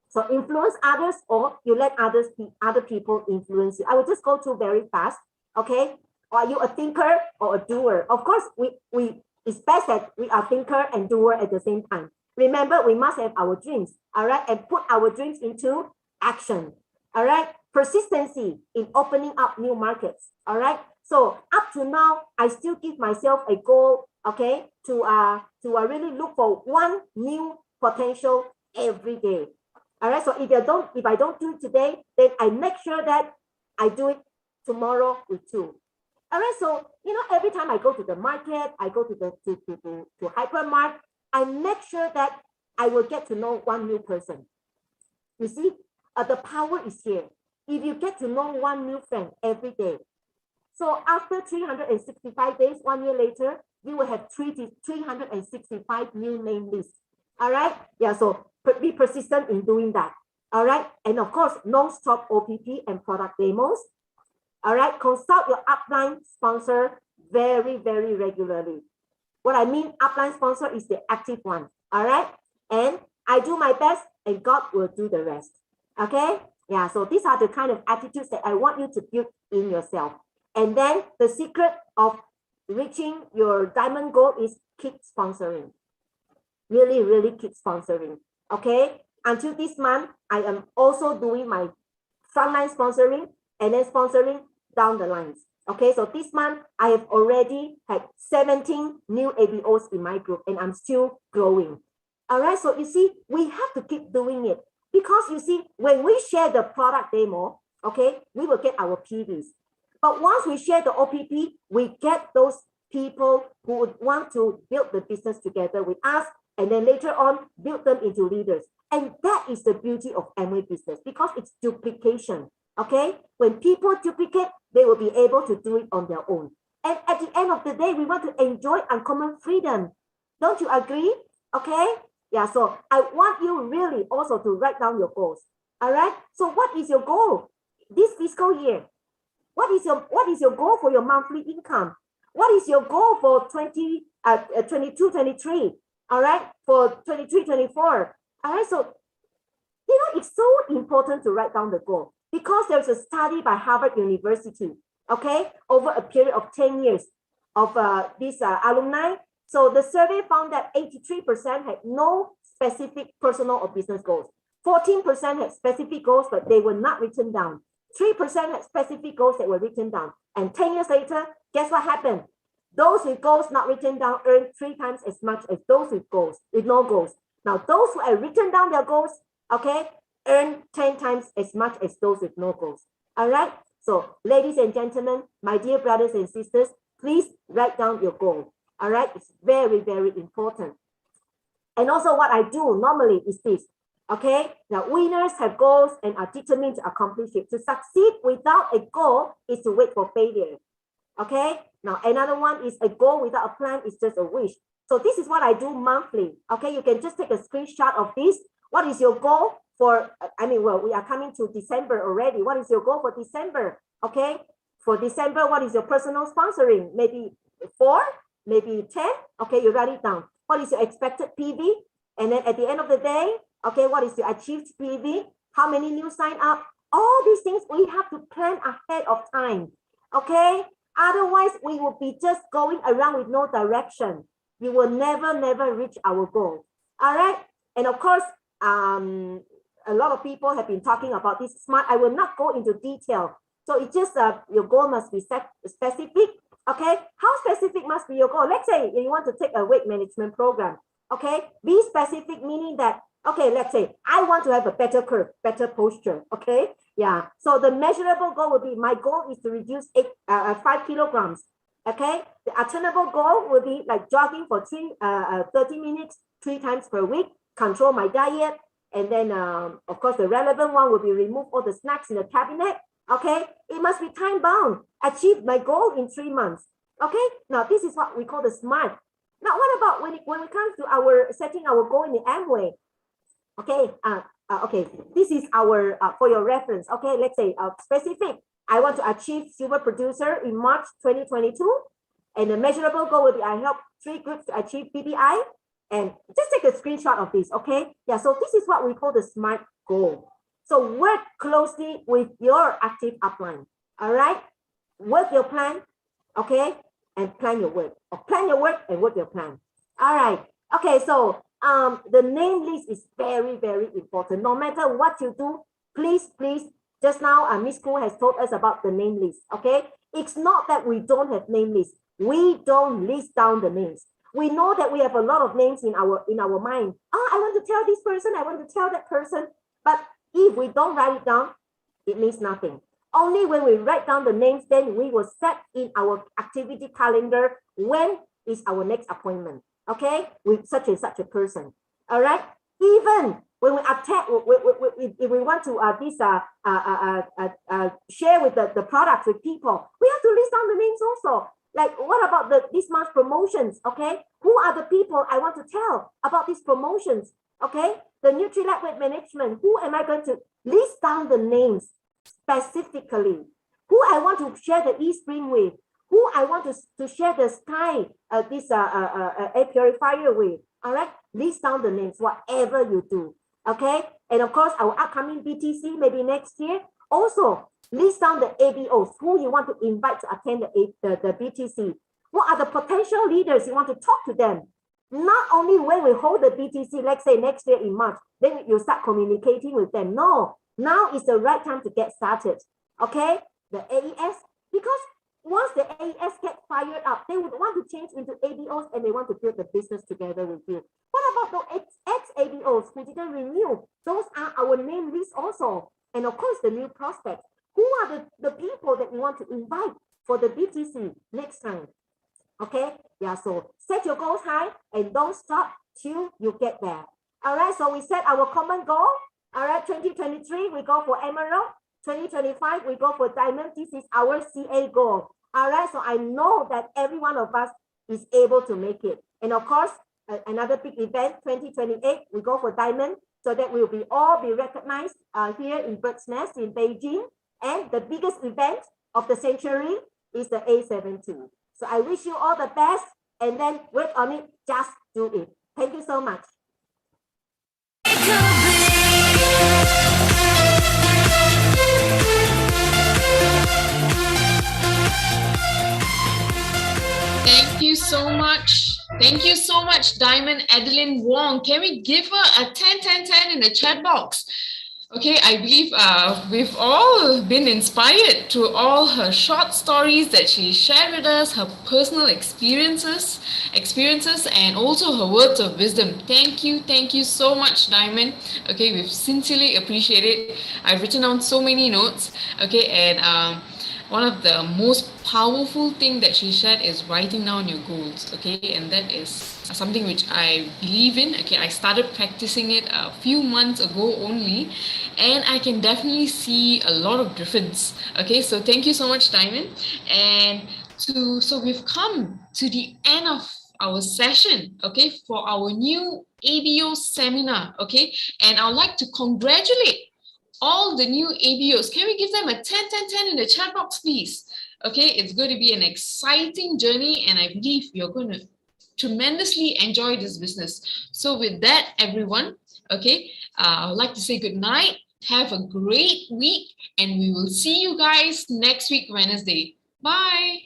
So influence others or you let other people influence you. I will just go through very fast, okay? Or are you a thinker or a doer? Of course, it's best that we are thinker and doer at the same time. Remember, we must have our dreams, all right? And put our dreams into action, all right? Persistency in opening up new markets, all right? So up to now, I still give myself a goal, okay? To really look for 1 new potential every day. All right, so if I don't do it today, then I make sure that I do it tomorrow with 2. All right, so you know, every time I go to the market, I go to to hypermart, I make sure that I will get to know 1 new person. You see, the power is here. If you get to know 1 new friend every day, so after 365 days, 1 year later, you will have 365 new name lists. All right, yeah, so be persistent in doing that. All right, and of course, non-stop OPP and product demos. All right, consult your upline sponsor very, very regularly. What I mean upline sponsor is the active one. All right, and I do my best and God will do the rest. Okay, yeah, so these are the kind of attitudes that I want you to build in yourself. And then the secret of reaching your diamond goal is keep sponsoring. Really, really keep sponsoring. Okay, until this month, I am also doing my frontline sponsoring and then sponsoring down the lines. Okay, so this month, I have already had 17 new ABOs in my group and I'm still growing. All right, so you see, we have to keep doing it because you see, when we share the product demo, okay, we will get our PVs. But once we share the OPP, we get those people who would want to build the business together with us and then later on build them into leaders. And that is the beauty of Amway business because it's duplication. Okay, when people duplicate, they will be able to do it on their own. And at the end of the day, we want to enjoy uncommon freedom. Don't you agree? Okay. Yeah. So I want you really also to write down your goals. All right. So what is your goal this fiscal year? What is your goal for your monthly income? What is your goal for 22, 23? All right. For 23, 24. All right. So it's so important to write down the goal because there's a study by Harvard University, okay, over a period of 10 years of these alumni. So the survey found that 83% had no specific personal or business goals. 14% had specific goals, but they were not written down. 3% had specific goals that were written down. And 10 years later, guess what happened? Those with goals not written down earned 3 times as much as those with goals, with no goals. Now, those who have written down their goals, okay, earn 10 times as much as those with no goals. All right. So, ladies and gentlemen, my dear brothers and sisters, please write down your goal. All right. It's very, very important. And also what I do normally is this. Okay. Now, winners have goals and are determined to accomplish it. To succeed without a goal is to wait for failure. Okay. Now, another one is a goal without a plan is just a wish. So this is what I do monthly. Okay. You can just take a screenshot of this. What is your goal for, well, we are coming to December already. What is your goal for December? Okay. For December, what is your personal sponsoring? Maybe 4, maybe 10. Okay. You write it down. What is your expected PV? And then at the end of the day, okay, what is your achieved PV? How many new sign up? All these things we have to plan ahead of time. Okay. Otherwise, we will be just going around with no direction. We will never reach our goal. All right. And of course, a lot of people have been talking about this SMART. I will not go into detail. So it's just your goal must be specific. Okay. How specific must be your goal? Let's say you want to take a weight management program. Okay. Be specific, meaning that, okay, let's say I want to have a better curve, better posture. Okay. Yeah. So the measurable goal will be, my goal is to reduce 5 kilograms. Okay. The attainable goal will be like jogging for 30 minutes, 3 times per week, control my diet. And then, of course, the relevant one will be remove all the snacks in the cabinet. Okay. It must be time bound. Achieve my goal in 3 months. Okay. Now, this is what we call the SMART. Now, what about when it comes to our setting our goal in the Amway? Okay. Okay, this is our, for your reference, okay, let's say specific. I want to achieve silver producer in March 2022. And the measurable goal will be, I help 3 groups to achieve PBI. And just take a screenshot of this, okay? Yeah, so this is what we call the SMART goal. So work closely with your active upline, all right? Work your plan, okay? And plan your work. Or plan your work and work your plan. All right, okay, so the name list is very, very important. No matter what you do, please, just now Miss Koo has told us about the name list, okay? It's not that we don't have name lists. We don't list down the names. We know that we have a lot of names in our mind. Oh, I want to tell this person, I want to tell that person. But if we don't write it down, it means nothing. Only when we write down the names, then we will set in our activity calendar when is our next appointment. Okay, with such and such a person. All right. Even when we attack, if we want to share with the products with people, we have to list down the names also. Like, what about this month's promotions? Okay, who are the people I want to tell about these promotions? Okay, the Nutrilite weight management. Who am I going to list down the names specifically? Who I want to share the e-spring with? Who I want to share the Sky, this air purifier with. All right, list down the names, whatever you do. Okay, and of course, our upcoming BTC, maybe next year, also list down the ABOs, who you want to invite to attend the BTC. What are the potential leaders you want to talk to them? Not only when we hold the BTC, let's say next year in March, then you start communicating with them. No, now is the right time to get started. Okay, the AES, because once the AES get fired up, they would want to change into ABOs and they want to build the business together with you. What about the ex-ABOs who didn't renew? Those are our name list also. And of course, the new prospects. Who are the people that you want to invite for the BTC next time? Okay, yeah, so set your goals high and don't stop till you get there. All right, so we set our common goal. All right, 2023, we go for emerald. 2025, we go for diamond. This is our CA goal. All right, so I know that every one of us is able to make it. And of course, another big event, 2028, we go for diamond, so that we'll all be recognized here in Bird's Nest in Beijing. And the biggest event of the century is the A17. So I wish you all the best, and then work on it, just do it. Thank you so much. Thank you so much. Thank you so much, Diamond Adeline Wong. Can we give her a 10, 10, 10 in the chat box? Okay, I believe we've all been inspired through all her short stories that she shared with us, her personal experiences, and also her words of wisdom. Thank you so much, Diamond. Okay, we sincerely appreciate it. I've written down so many notes. Okay, and one of the most powerful thing that she shared is writing down your goals. Okay, and that is something which I believe in. Okay, I started practicing it a few months ago only, and I can definitely see a lot of difference. Okay, so thank you so much, Diamond. And so we've come to the end of our session, okay, for our new ABO seminar. Okay, and I'd like to congratulate all the new ABOs. Can we give them a 10, 10, 10 in the chat box, please? Okay, it's going to be an exciting journey, and I believe you're going to tremendously enjoy this business. So with that, everyone, okay, I'd like to say good night. Have a great week, and we will see you guys next week, Wednesday. Bye.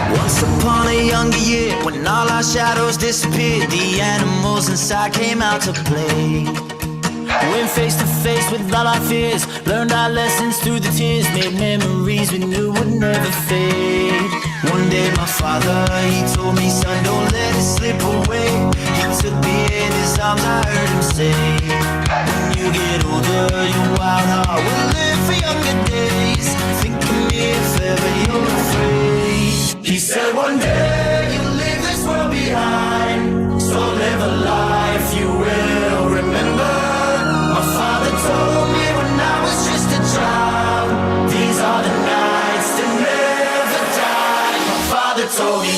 Once upon a younger year, when all our shadows disappeared, the animals inside came out to play. Went face to face with all our fears, learned our lessons through the tears, made memories we knew would never fade. One day my father, he told me, son, don't let it slip away. He took me in his arms, I heard him say, when you get older, your wild heart will live for younger days. Think of me if ever you're afraid. He said one day you'll leave this world behind, so live a life you will remember. My father told me when I was just a child, these are the nights that never die. My father told me